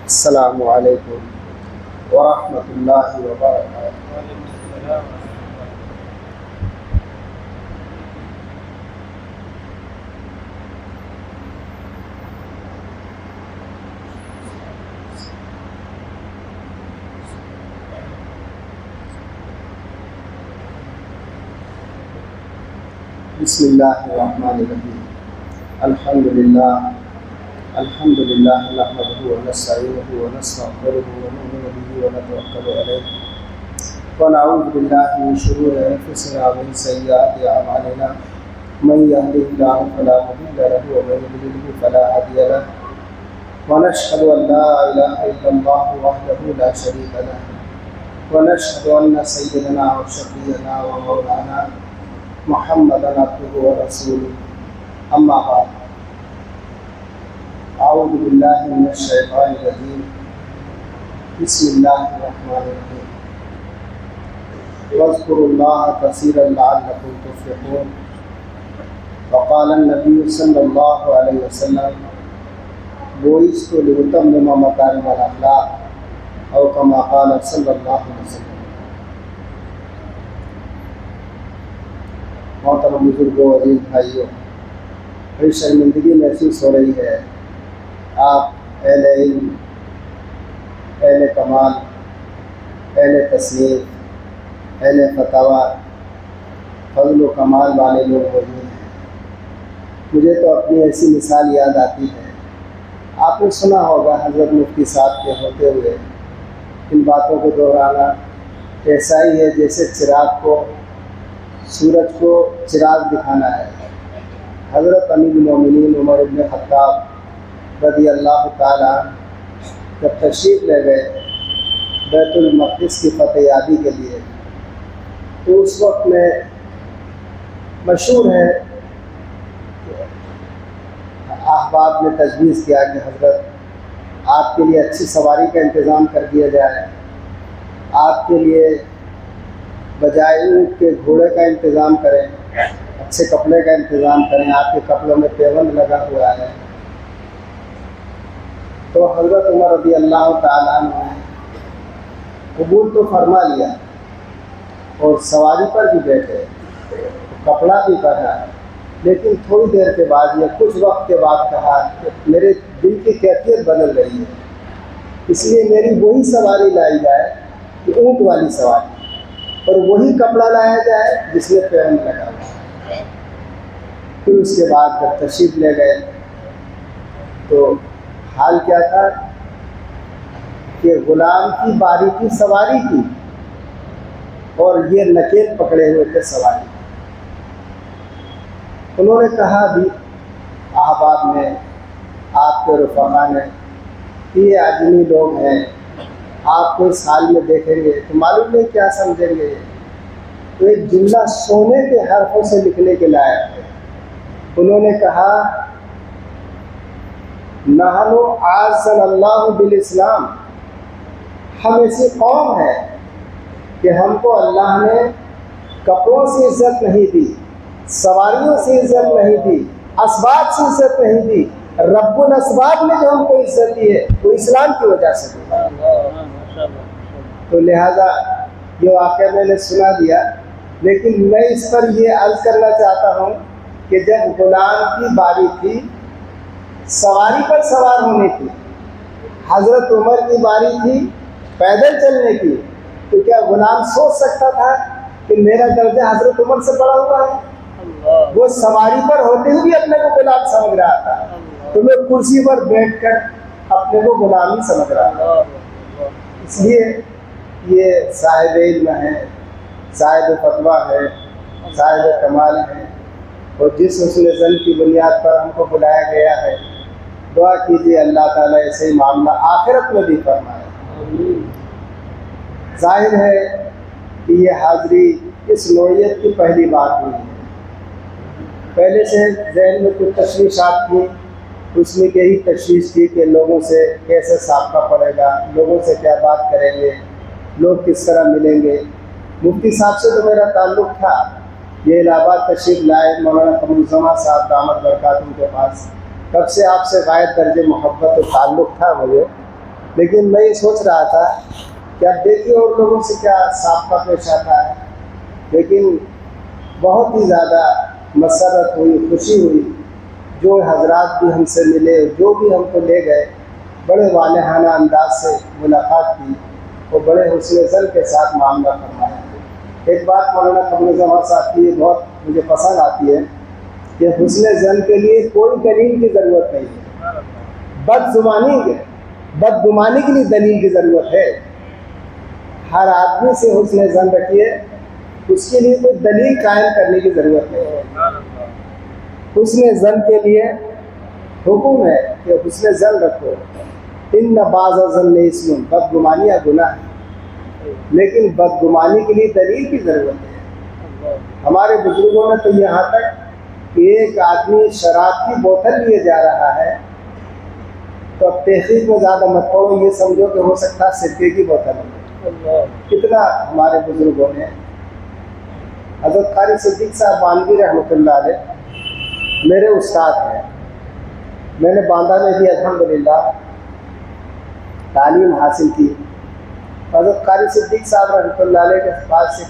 السلام علیکم ورحمۃ اللہ وبرکاتہ۔ بسم اللہ الرحمن الرحیم۔ الحمد للہ نحمدہ ونستعینہ ونستغفرہ ونؤمن بہ ونتوکل علیہ ونعوذ باللہ من شرور انفسنا ومن سیئات اعمالنا من یهده اللہ فلا مضل له ومن یضلل فلا هادی له ونشهد ان لا الہ الا اللہ وحدہ لا شریک له ونشهد ان سیدنا وشفیعنا ومولانا محمد عبدہ ورسولہ اما بعد۔ اعوذ باللہ من الشیطان الرجیم، بسم اللہ الرحمن الرحیم۔ واذکروا اللہ کثیرا لعلکم تفلحون۔ وقال النبی صلی اللہ علیہ وسلم بعثت لأتمم مکارم الاخلاق او کما قال صلی اللہ علیہ وسلم۔ محترم بزرگوں، عزیز بھائیوں، بڑی شرمندگی محسوس ہو رہی ہے۔ آپ اہل علم، اہل کمال، اہل تصنیف، اہل فتاوی، فضل و کمال والے لوگ موجود ہیں۔ مجھے تو اپنی ایسی مثال یاد آتی ہے، آپ نے سنا ہوگا حضرت مفتی صاحب کے ہوتے ہوئے ان باتوں کو دہرانا ایسا ہی ہے جیسے چراغ کو، سورج کو چراغ دکھانا ہے۔ حضرت امیر المومنین عمر بن خطاب رضی اللہ تعالیٰ جب تشریف لے گئے بیت المقدس کی فتح یابی کے لیے، تو اس وقت میں مشہور ہے کہ احباب نے تجویز کیا کہ حضرت آپ کے لیے اچھی سواری کا انتظام کر دیا جائے، آپ کے لیے بجائے اونٹ کے گھوڑے کا انتظام کریں، اچھے کپڑے کا انتظام کریں، آپ کے کپڑوں میں پیوند لگا ہوا ہے۔ تو حضرت عمر رضی اللہ تعالیٰ نے قبول تو فرما لیا اور سواری پر بھی بیٹھے، کپڑا بھی پہنا، لیکن تھوڑی دیر کے بعد یا کچھ وقت کے بعد کہا کہ میرے دل کی کیفیت بدل رہی ہے، اس لیے میری وہی سواری لائی جائے کہ اونٹ والی سواری، اور وہی کپڑا لایا جائے جس میں پیوند لگا ہوا۔ پھر اس کے بعد جب تشریف لے گئے تو حال کیا تھا کہ غلام کی باری کی سواری کی اور یہ نکیل پکڑے ہوئے تھے سواری۔ انہوں نے کہا بھی احباب نے، آپ کے رفقا نے، کہ یہ اجمی لوگ ہیں، آپ کو اس حال میں دیکھیں گے تو معلوم نہیں کیا سمجھیں گے۔ تو ایک جملہ سونے کے حرفوں سے لکھنے کے لائق ہے۔ انہوں نے کہا نحن اعزنا اللہ بالاسلام، ہم ایسی قوم ہے کہ ہم کو اللہ نے کپڑوں سے عزت نہیں دی، سواریوں سے عزت نہیں دی، اسباب سے عزت نہیں دی، رب الاسباب نے جو ہم کو عزت دی ہے وہ اسلام کی وجہ سے دی۔ تو لہذا یہ واقعہ میں نے سنا دیا، لیکن میں اس پر یہ عرض کرنا چاہتا ہوں کہ جب غلام کی باری تھی سواری پر سوار ہونے کی، حضرت عمر کی باری تھی پیدل چلنے کی، تو کیا غلام سوچ سکتا تھا کہ میرا درجہ حضرت عمر سے بڑا ہوا ہے؟ وہ سواری پر ہوتے ہوئے بھی اپنے کو غلام سمجھ رہا تھا، تو میں کرسی پر بیٹھ کر اپنے کو غلامی سمجھ رہا تھا۔ اس لیے یہ صاحب علم ہے، صاحب فتویٰ ہے، صاحب کمال ہے، اور جس حسن ظن کی بنیاد پر ہم کو بلایا گیا ہے، دعا کیجیے اللہ تعالیٰ ایسے ہی معاملہ آخرت میں بھی فرمائے۔ ظاہر ہے کہ یہ حاضری اس نوعیت کی پہلی بات ہوئی ہے۔ پہلے سے ذہن میں کچھ تشویشات تھیں، اس میں یہی تشویش تھی کہ لوگوں سے کیسے سابقہ پڑے گا، لوگوں سے کیا بات کریں گے، لوگ کس طرح ملیں گے۔ مفتی صاحب سے تو میرا تعلق تھا، یہ الہ آباد تشریف لائے مولانا قمر الزمان صاحب دامت برکاتہم کے پاس، تب سے آپ سے غائب درجے محبت و تعلق تھا مجھے، لیکن میں یہ سوچ رہا تھا کہ اب دیکھیے اور لوگوں سے کیا سابقہ پیش آتا ہے، لیکن بہت ہی زیادہ مسرت ہوئی، خوشی ہوئی۔ جو حضرات بھی ہم سے ملے، جو بھی ہم کو لے گئے، بڑے والہانہ انداز سے ملاقات کی اور بڑے حسن ظن کے ساتھ معاملہ فرمایا۔ ایک بات مولانا قمر زمان صاحب کی بہت مجھے پسند آتی ہے کہ حسن ظن کے لیے کوئی دلیل کی ضرورت نہیں ہے، بدگمانی کے لیے دلیل کی ضرورت ہے۔ ہر آدمی سے حسن ظن رکھیے، اس کے لیے کوئی دلیل قائم کرنے کی ضرورت نہیں ہے۔ حسن ظن کے لیے حکم ہے کہ حسن ظن رکھو۔ ان بعض الظن اسم، بدگمانیاں گناہ ہے، لیکن بدگمانی کے لیے دلیل کی ضرورت ہے۔ ہمارے بزرگوں نے تو یہاں تک کہ ایک آدمی شراب کی بوتل لیے جا رہا ہے تو اب تحقیق میں زیادہ مت پڑو، یہ سمجھو کہ ہو سکتا ہے سرکے کی بوتل ہے۔ کتنا ہمارے بزرگوں نے، حضرت قاری صدیق صاحب بانوی رحمۃ اللہ علیہ میرے استاد ہیں، میں نے باندہ میں بھی الحمدللہ تعلیم حاصل کی۔ حضرت قاری صدیق صاحب رحمۃ اللہ علیہ کے پاس سے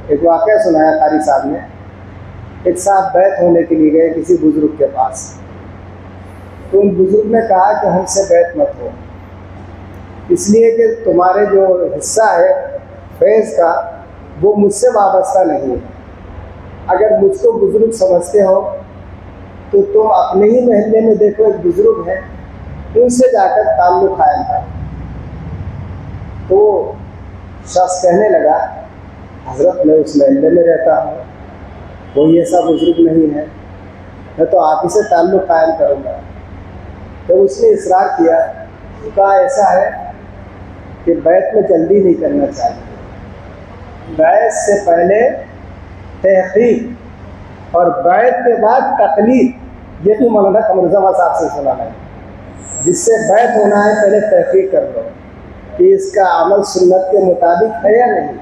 ایک واقعہ سنایا قاری صاحب نے۔ ایک صاحب بیعت ہونے کے لیے گئے کسی بزرگ کے پاس، تو ان بزرگ نے کہا کہ ہم سے بیعت مت ہو، اس لیے کہ تمہارے جو حصہ ہے فیض کا وہ مجھ سے وابستہ نہیں ہے۔ اگر مجھ کو بزرگ سمجھتے ہو تو تم اپنے ہی محلے میں دیکھو ایک بزرگ ہے، ان سے جا کر تعلق قائم کرو۔ تو شخص کہنے لگا حضرت میں اس محلے میں رہتا ہوں، کوئی ایسا بزرگ نہیں ہے، میں تو آپ ہی سے تعلق قائم کروں گا۔ تو اس نے اصرار کیا، کہا ایسا ہے کہ بیعت میں جلدی نہیں کرنا چاہیے، بیعت سے پہلے تحقیق اور بیعت کے بعد تقلید۔ یہ بھی مولانا قمر زمان صاحب سے سنا ہے، جس سے بیعت ہونا ہے پہلے تحقیق کر لو کہ اس کا عمل سنت کے مطابق ہے یا نہیں،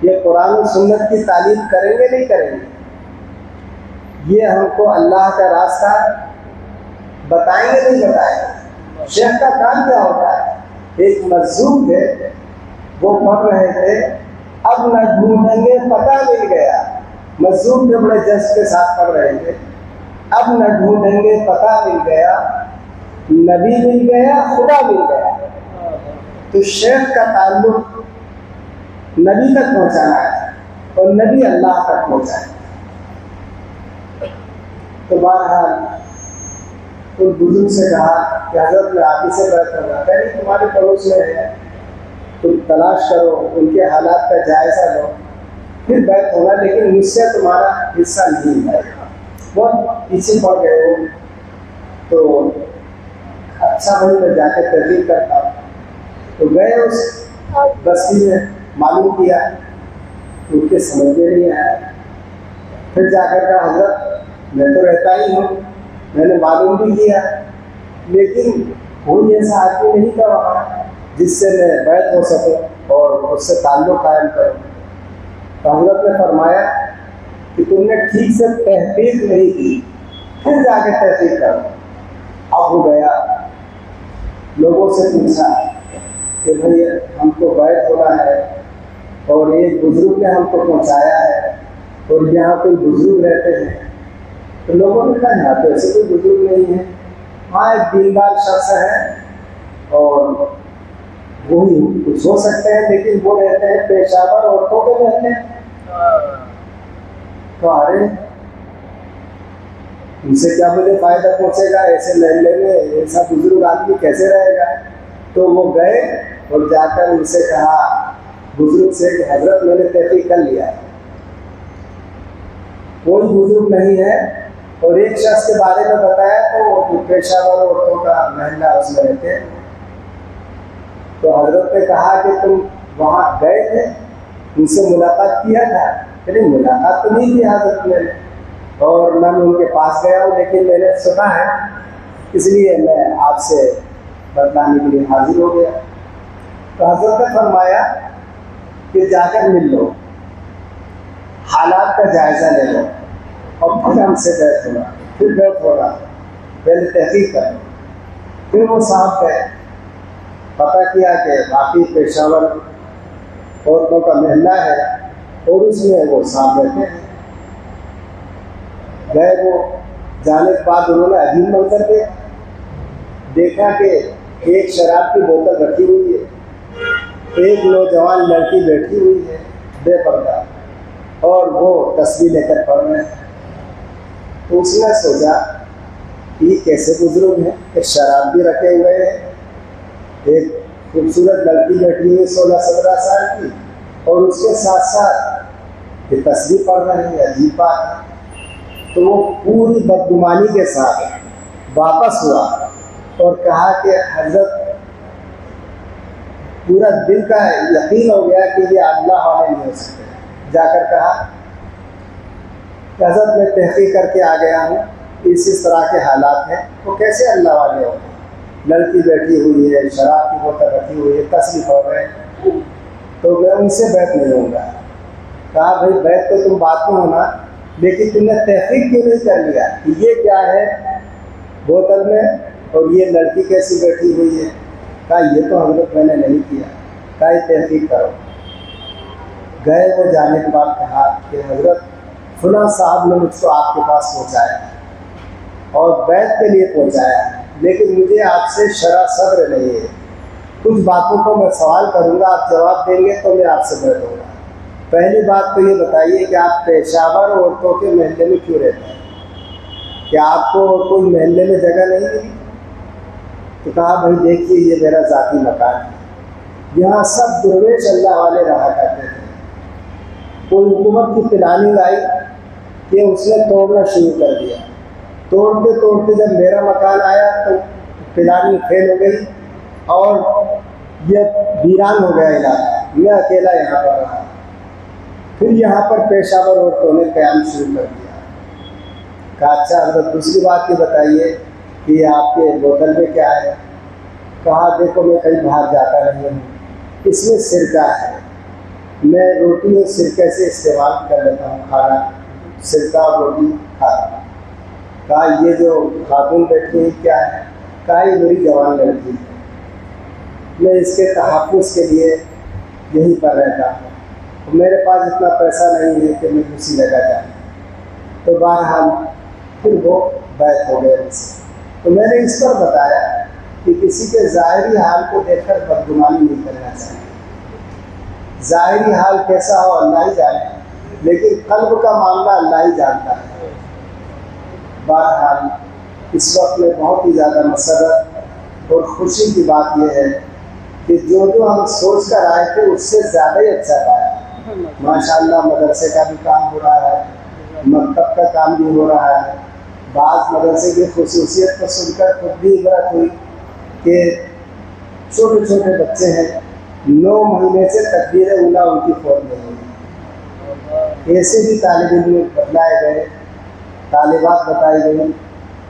یہ قرآن و سنت کی تعلیم کریں گے نہیں کریں گے، یہ ہم کو اللہ کا راستہ بتائیں گے نہیں بتائیں گے۔ شیخ کا کام کیا ہوتا ہے؟ ایک مظلوم تھے، وہ پڑھ رہے تھے، اب نہ ڈھونڈیں گے پتہ مل گیا، مظلوم تھے، بڑے جذب کے ساتھ پڑھ رہے تھے، اب نہ ڈھونڈیں گے پتہ مل گیا، نبی مل گیا، خدا مل گیا۔ تو شیخ کا تعلق نبی تک پہنچانا ہے اور نبی اللہ تک پہنچائے۔ تو بہرحال ان بزرگ سے کہا کہ حضرت میں آپ ہی سے بیعت کروں گا، کہیں تمہارے پڑوس میں ہے، تم تلاش کرو، ان کے حالات کا جائزہ لو، پھر بیعت ہوگا، لیکن مجھ سے تمہارا حصہ نہیں ہے۔ بہت پیچھے پڑ گئے ہو تو اچھا بھائی میں جا کے تحقیق کرتا ہوں۔ تو گئے اس بستی میں، معلوم کیا، ان کے سمجھ میں نہیں آیا۔ پھر جا کر کہا حضرت میں تو رہتا ہی ہوں، میں نے معلوم بھی کیا، لیکن کوئی ایسا آدمی نہیں تھا وہاں جس سے میں بیعت ہو سکوں اور اس سے تعلق قائم کروں۔ تو حضرت نے فرمایا کہ تم نے ٹھیک سے تحقیق نہیں کی، پھر جا کے تحقیق کرو۔ اب وہ گیا، لوگوں سے پوچھا کہ بھئی ہم کو بیعت ہونا ہے اور ایک بزرگ نے ہم کو پہنچایا ہے اور یہاں کوئی بزرگ رہتے ہیں۔ تو لوگوں نے کہا یہاں تو ایسے کوئی بزرگ نہیں ہے، ہاں ایک دیندار شخص ہے اور وہی کچھ ہو سکتے ہیں، لیکن وہ رہتے ہیں پیشاور عورتوں کے محلے۔ تو ارے ان سے کیا مجھے فائدہ پہنچے گا، ایسے محلے میں ایسا بزرگ آدمی کیسے رہے گا؟ تو وہ گئے اور جا کر ان سے کہا بزرگ سے کہ حضرت میں نے تحقیق کر لیا ہے، کوئی بزرگ نہیں ہے، اور ایک شخص کے بارے میں بتایا تو وہ پیشاور عورتوں کا محلہ اس میں رہتے ہیں۔ تو حضرت نے کہا کہ تم وہاں گئے تھے، ان سے ملاقات کیا تھا؟ لیکن ملاقات تو نہیں کی حضرت نے، اور نہ میں ان کے پاس گیا ہوں، لیکن میں نے سنا ہے اس لیے میں آپ سے بتلانے کے لیے حاضر ہو گیا۔ تو حضرت نے فرمایا کہ جا کر مل لو، حالات کا جائزہ لے لو، اور پھر ہم سے بیعت ہوگا، پھر بیعت ہوگا، پہلے تحقیق کرو۔ پھر وہ صاحب گئے، پتہ کیا کہ باقی پیشاور عورتوں کا محلہ ہے اور اس میں وہ ساتھ رہتے ہیں. گئے وہ، جانے کے بعد انہوں نے عجیب منظر دیکھا کہ ایک شراب کی بوتل رکھی ہوئی ہے، ایک نوجوان لڑکی بیٹھی ہوئی ہے بے پردہ، اور وہ تسبیح لے کر پڑھ رہے ہیں. تو اس نے سوچا کہ یہ کیسے بزرگ ہیں کہ شراب بھی رکھے ہوئے ہیں، ایک خوبصورت لڑکی بیٹھی ہوئی 16-17 سال کی، اور اس کے ساتھ ساتھ یہ تسبیح پڑھ رہے ہیں. عجیب بات ہے. تو وہ پوری بدگمانی کے ساتھ واپس ہوا اور کہا کہ حضرت، پورا دل کا یقین ہو گیا کہ یہ اللہ والے نہیں ہو سکتے. جا کر کہا کہ حضرت میں تحقیق کر کے آ گیا ہوں، اس طرح کے حالات ہیں، وہ کیسے اللہ والے ہوں گے؟ لڑکی بیٹھی ہوئی ہے، شراب کی بوتل رکھی ہوئی ہے، تسبیح پڑھ رہے ہیں، تو میں ان سے بیعت نہیں ہوں گا. کہا بھائی بیعت تو تم بات میں ہونا، لیکن تم نے تحقیق کیوں نہیں کر لیا کہ یہ کیا ہے بوتل میں اور یہ لڑکی کیسی بیٹھی ہوئی ہے؟ کہا یہ تو حضرت میں نے نہیں کیا. کہا یہ تحقیق کرو. گئے وہ، جانے کے بعد کہا کہ حضرت فلاں صاحب نے مجھ کو آپ کے پاس پہنچایا اور بیعت کے لیے پہنچایا، لیکن مجھے آپ سے شرح صدر نہیں ہے. کچھ باتوں کو میں سوال کروں گا، آپ جواب دیں گے تو میں آپ سے بیعت ہوں گا. پہلی بات تو یہ بتائیے کہ آپ پیشاور عورتوں کے محلے میں کیوں رہتے ہیں؟ کیا آپ کو کوئی محلے میں جگہ نہیں ملی؟ تو کہا بھائی دیکھیے یہ میرا ذاتی مکان ہے، یہاں سب درویش اللہ والے رہا کرتے تھے. کوئی حکومت کی پلاننگ آئی کہ اس نے توڑنا شروع کر دیا. توڑتے توڑتے جب میرا مکان آیا تو پلاننگ فیل ہو گئی اور یہ ویران ہو گیا علاقہ. میں اکیلا یہاں پر رہا. پھر یہاں پر پیشاور عورتوں نے قیام شروع کر دیا. کہا اچھا حضرت دوسری بات یہ بتائیے کہ یہ آپ کے بوتل میں کیا ہے؟ کہا دیکھو میں کہیں باہر جاتا نہیں ہوں، اس میں سرکہ ہے، میں روٹی اور سرکے سے استعمال کر لیتا ہوں کھانا، سرکہ اور روٹی کھاتا ہوں. کہا یہ جو خاتون بیٹھی ہے کیا ہے؟ کہا یہ میری جوان لڑکی ہے، میں اس کے تحفظ کے لیے یہیں پر رہتا ہوں، میرے پاس اتنا پیسہ نہیں ہے کہ میں دوسری جگہ جاؤں. تو بہرحال پھر وہ بیعت ہو گئے اس سے. تو میں نے اس پر بتایا کہ کسی کے ظاہری حال کو دیکھ کر بدگمانی نہیں کرنا چاہیے. ظاہری حال کیسا ہو اللہ ہی جانے، لیکن قلب کا معاملہ اللہ ہی جانتا ہے. بہرحال اس وقت میں بہت ہی زیادہ مسرت اور خوشی کی بات یہ ہے کہ جو ہم سوچ کر آئے تھے اس سے زیادہ ہی اچھا پایا. ماشاء اللہ مدرسے کا بھی کام ہو رہا ہے، مکتب کا کام بھی ہو رہا ہے. بعض مدرسے کی خصوصیت کو سن کر خود بھی عبرت ہوئی کہ چھوٹے چھوٹے بچے ہیں، 9 مہینے سے تکبیر اولیٰ ان کی فوت نہیں ہوئی. ایسے بھی طالب علم بتلائے گئے، طالبات بتائی گئی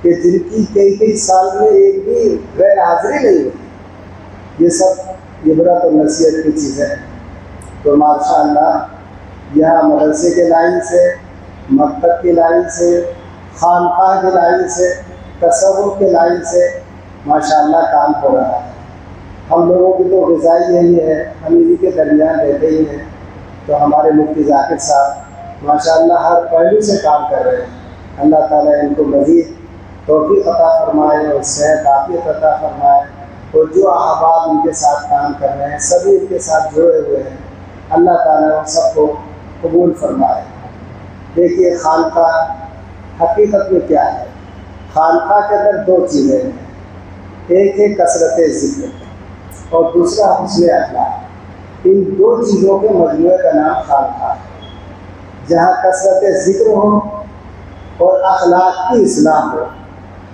کہ جن کی کئی سال میں ایک بھی غیر حاضری نہیں ہوئی. یہ سب عبرت اور نصیحت کی چیزیں ہیں. تو ماشاء اللہ یہاں مدرسے کے لائن سے، مکتب کی لائن سے، خانقاہ کی لائن سے، تصوف کے لائن سے ماشاء اللہ کام ہو رہا ہے. ہم لوگوں کی تو غذائی یہی ہے، ہم انہیں کے درمیان رہتے ہی ہیں. تو ہمارے مفتی ذاکر صاحب ماشاء اللہ ہر پہلو سے کام کر رہے ہیں. اللہ تعالیٰ ان کو مزید توفیق عطا فرمائے اور صحت عافیت عطا فرمائے، اور جو احباب ان کے ساتھ کام کر رہے ہیں سبھی ان کے ساتھ جڑے ہوئے ہیں، اللہ تعالیٰ ان سب کو قبول فرمائے. دیکھیے خانقاہ حقیقت میں کیا ہے؟ خانقاہ کے اندر 2 چیزیں ہیں، ایک ہے کثرت ذکر اور دوسرا حسن اخلاق. ان 2 چیزوں کے مجموعے کا نام خانقاہ ہے. جہاں کثرت ذکر ہو اور اخلاق کی اصلاح ہو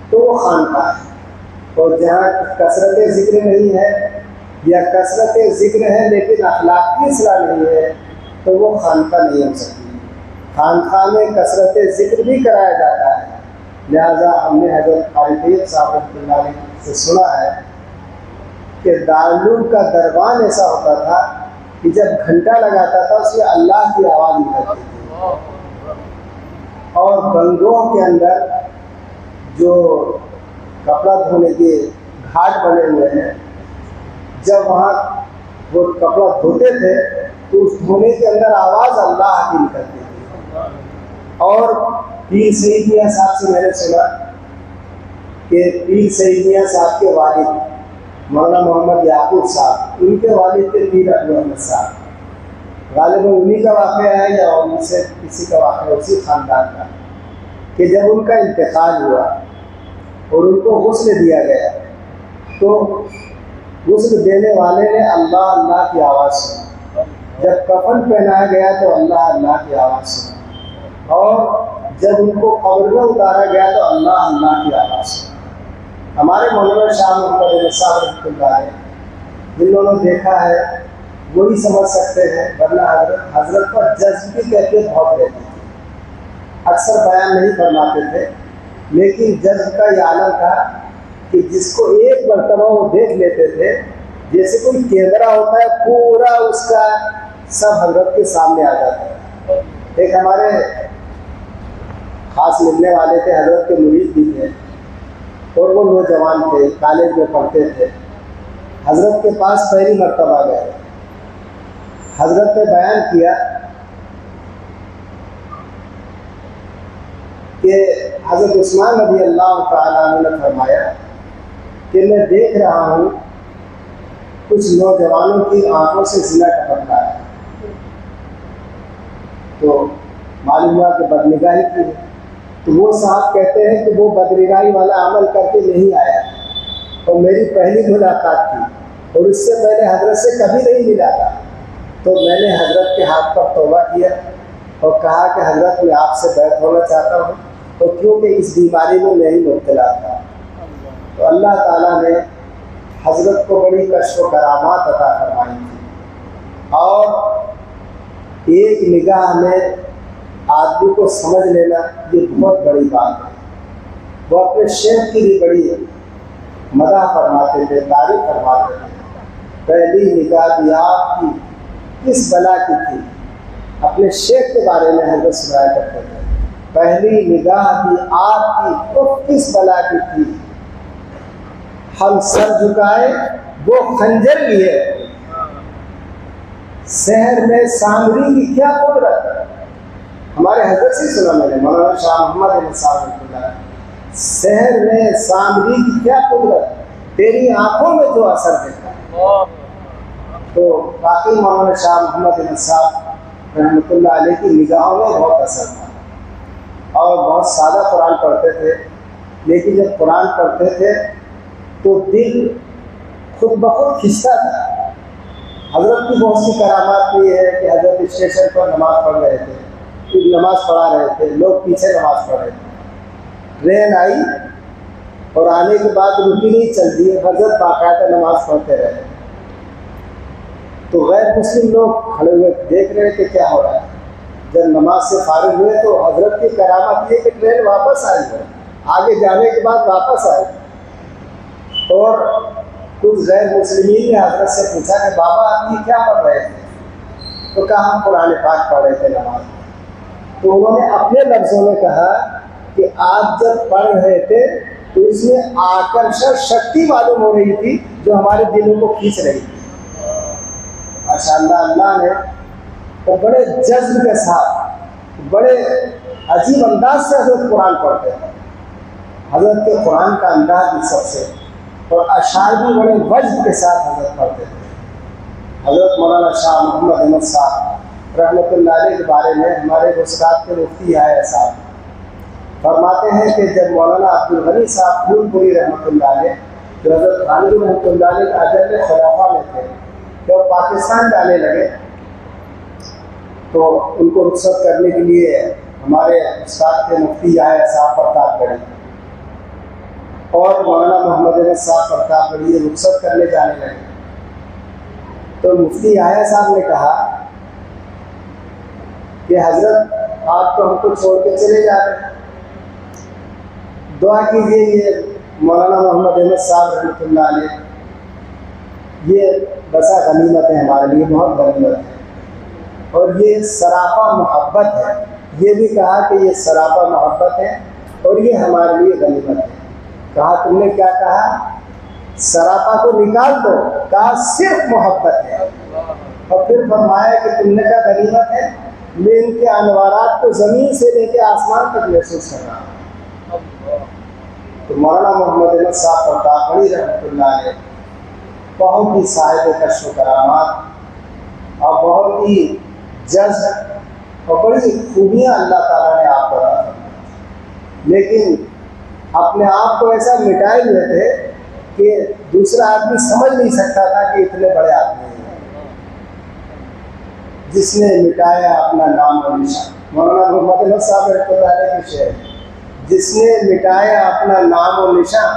تو وہ خانقاہ ہے، اور جہاں کثرت ذکر نہیں ہے یا کثرت ذکر ہے لیکن اخلاق کی اصلاح نہیں ہے تو وہ خانقاہ نہیں ہو سکتی. خانقاہ میں کثرت ذکر بھی کرایا جاتا ہے. لہذا ہم نے حضرت قاری صاحب رحمۃ اللہ علیہ سے سنا ہے کہ دارالعلوم کا دربان ایسا ہوتا تھا کہ جب گھنٹہ لگاتا تھا اس میں اللہ کی آواز نکلتی تھی. اور بنگلوں کے اندر جو کپڑا دھونے کے گھاٹ بنے ہوئے ہیں جب وہاں وہ کپڑا دھوتے تھے تو اس دھونے کے اندر آواز اللہ کی نکلتی تھی۔ اور پیر سعید میاں صاحب سے میں نے سنا کہ پیر سعید میاں صاحب کے والد مولانا محمد یعقوب صاحب، ان کے والد کے پیر عبد الحمد صاحب، غالباً انہی کا واقعہ ہے یا ان سے کسی کا واقعہ اسی خاندان کا، کہ جب ان کا انتقال ہوا اور ان کو غسل دیا گیا تو غسل دینے والے نے اللہ اللہ کی آواز سنی، جب کفن پہنایا گیا تو اللہ اللہ کی آواز سنی، اور جب ان کو قبر میں اتارا گیا تو اللہ اللہ کی آواز سنی۔ ہمارے مولانا شاہ محمد احمد صاحب رحمۃ اللہ علیہ، جن لوگوں نے دیکھا ہے وہی سمجھ سکتے ہیں، ورنہ حضرت پر جذب کی کیفیت بہت رہتی تھی، اکثر بیان نہیں فرماتے تھے، لیکن جذب کا یہ عالم تھا کہ جس کو ایک مرتبہ وہ دیکھ لیتے تھے، جیسے کوئی کیمرہ ہوتا ہے پورا اس کا سب حضرت کے سامنے آ جاتا ہے۔ ایک ہمارے خاص ملنے والے تھے، حضرت کے مرید بھی تھے، اور وہ نوجوان تھے، کالج میں پڑھتے تھے، حضرت کے پاس پہلی مرتبہ گئے، حضرت نے بیان کیا کہ حضرت عثمان رضی اللہ تعالیٰ عنہ نے فرمایا کہ میں دیکھ رہا ہوں کچھ نوجوانوں کی آنکھوں سے زنا ٹپک رہا ہے، تو معلوم ہوا کہ بدنگاہی کی ہے۔ تو وہ صاحب کہتے ہیں کہ وہ بدنگاہی والا عمل کر کے نہیں آیا، اور میری پہلی ملاقات تھی اور اس سے پہلے حضرت سے کبھی نہیں ملا تھا، تو میں نے حضرت کے ہاتھ پر توبہ کیا اور کہا کہ حضرت میں آپ سے بیعت ہونا چاہتا ہوں، اور کیونکہ اس بیماری میں میں ہی مبتلا تھا۔ تو اللہ تعالیٰ نے حضرت کو بڑی کشف و کرامات عطا فرمائی تھی، اور ایک نگاہ میں آدمی کو سمجھ لینا یہ بہت بڑی بات ہے۔ وہ اپنے شیخ کی بھی بڑی مدح فرماتے تھے، تعریف فرماتے تھے۔ پہلی نگاہ بھی آپ کی کس بلا کی تھی، اپنے شیخ کے بارے میں حضرت سنایا کرتے تھے، پہلی نگاہ بھی آپ کی تو کس بلا کی تھی، ہم سر جھکائے وہ خنجر لیے، شہر میں سامری کی کیا قدرت۔ ہمارے حضرت سے سنا میں نے، مولانا شاہ محمد احمد صاحب رحمۃ اللہ، شہر میں سامری کی کیا قدرت، تیری آنکھوں میں جو اثر دیکھا۔ تو باقی مولانا شاہ محمد احمد صاحب رحمۃ اللہ علیہ کی نگاہوں میں بہت اثر تھا، اور بہت سادہ قرآن پڑھتے تھے، لیکن جب قرآن پڑھتے تھے تو دل خود بخود کھنچتا تھا۔ حضرت کی بہت سی کرامات بھی ہے کہ حضرت اسٹیشن پر نماز پڑھ رہے تھے، نماز پڑھا رہے تھے، لوگ پیچھے نماز پڑھ رہے تھے، ٹرین آئی اور آنے کے بعد رکی نہیں چلتی، حضرت باقاعدہ نماز پڑھتے رہے، تو غیر مسلم لوگ کھڑے ہوئے دیکھ رہے تھے کیا ہو رہا ہے۔ جب نماز سے فارغ ہوئے تو حضرت کی کرامت یہ کہ ٹرین واپس آئی ہے، آگے جانے کے بعد واپس آئی، اور کچھ غیر مسلمین نے حضرت سے پوچھا کہ بابا آپ یہ کیا پڑھ رہے تھے، تو کہا ہم قرآن پاک پڑھ رہے تھے نماز میں۔ تو انہوں نے اپنے لفظوں میں کہا کہ آپ جب پڑھ رہے تھے تو اس میں آکرشن شکتی معلوم ہو رہی تھی جو ہمارے دلوں کو کھینچ رہی تھی۔ ماشاء اللہ، اللہ نے تو بڑے جذب کے ساتھ بڑے عجیب انداز سے حضرت قرآن پڑھتے ہیں۔ حضرت کے قرآن کا انداز بھی سب سے، اور اشعار بھی بڑے وجد کے ساتھ حضرت پڑھتے تھے۔ حضرت مولانا شاہ محمد احمد صاحب رحمۃ اللہ علیہ کے بارے میں ہمارے استاد کے مفتی آئے صاحب فرماتے ہیں کہ جب مولانا عبد الغنی صاحب پھول پوری رحمۃ اللہ علیہ، جو حضرت خانوی رحمۃ اللہ علیہ کے اجل خلافہ میں تھے، جب پاکستان جانے لگے تو ان کو رخصت کرنے کے لیے ہمارے استاد کے مفتی آئے صاحب پرتاپ گڑھی اور مولانا محمد احمد صاحب پرتاپ گڑھی رخصت کرنے جانے لگے، تو مفتی آیا صاحب نے کہا کہ حضرت آپ تو ہم کو چھوڑ کے چلے جا رہے ہیں، دعا کیجیے یہ مولانا محمد احمد صاحب رحمۃ اللہ علیہ یہ بسا غنیمت ہے ہمارے لیے، بہت غنیمت ہے، اور یہ سراپا محبت ہے، یہ بھی کہا کہ یہ سراپا محبت ہے اور یہ ہمارے لیے غنیمت ہے۔ کہا تم نے کیا کہا؟ سراپا کو نکال دو، کہا صرف محبت ہے، اور پھر فرمایا کہ تم نے کہا غنیمت ہے، میں ان کے انوارات کو زمین سے لے کے آسمان تک محسوس کر رہا ہوں۔ تو مولانا محمد احمد صاحب طاقڑی رحمۃ اللہ علیہ بہت ہی صاحب کشف و کرامات اور بہت ہی جذب اور بڑی خوبیاں اللہ تعالیٰ نے آپ کو عطا فرمائی، لیکن اپنے آپ کو ایسا مٹائے ہوئے تھے کہ دوسرا آدمی سمجھ نہیں سکتا تھا کہ اتنے بڑے آدمی ہیں۔ جس نے مٹایا اپنا نام و نشان، مولانا محمد احمد صاحب رحمۃ اللہ علیہ کے شعر، جس نے مٹایا اپنا نام و نشان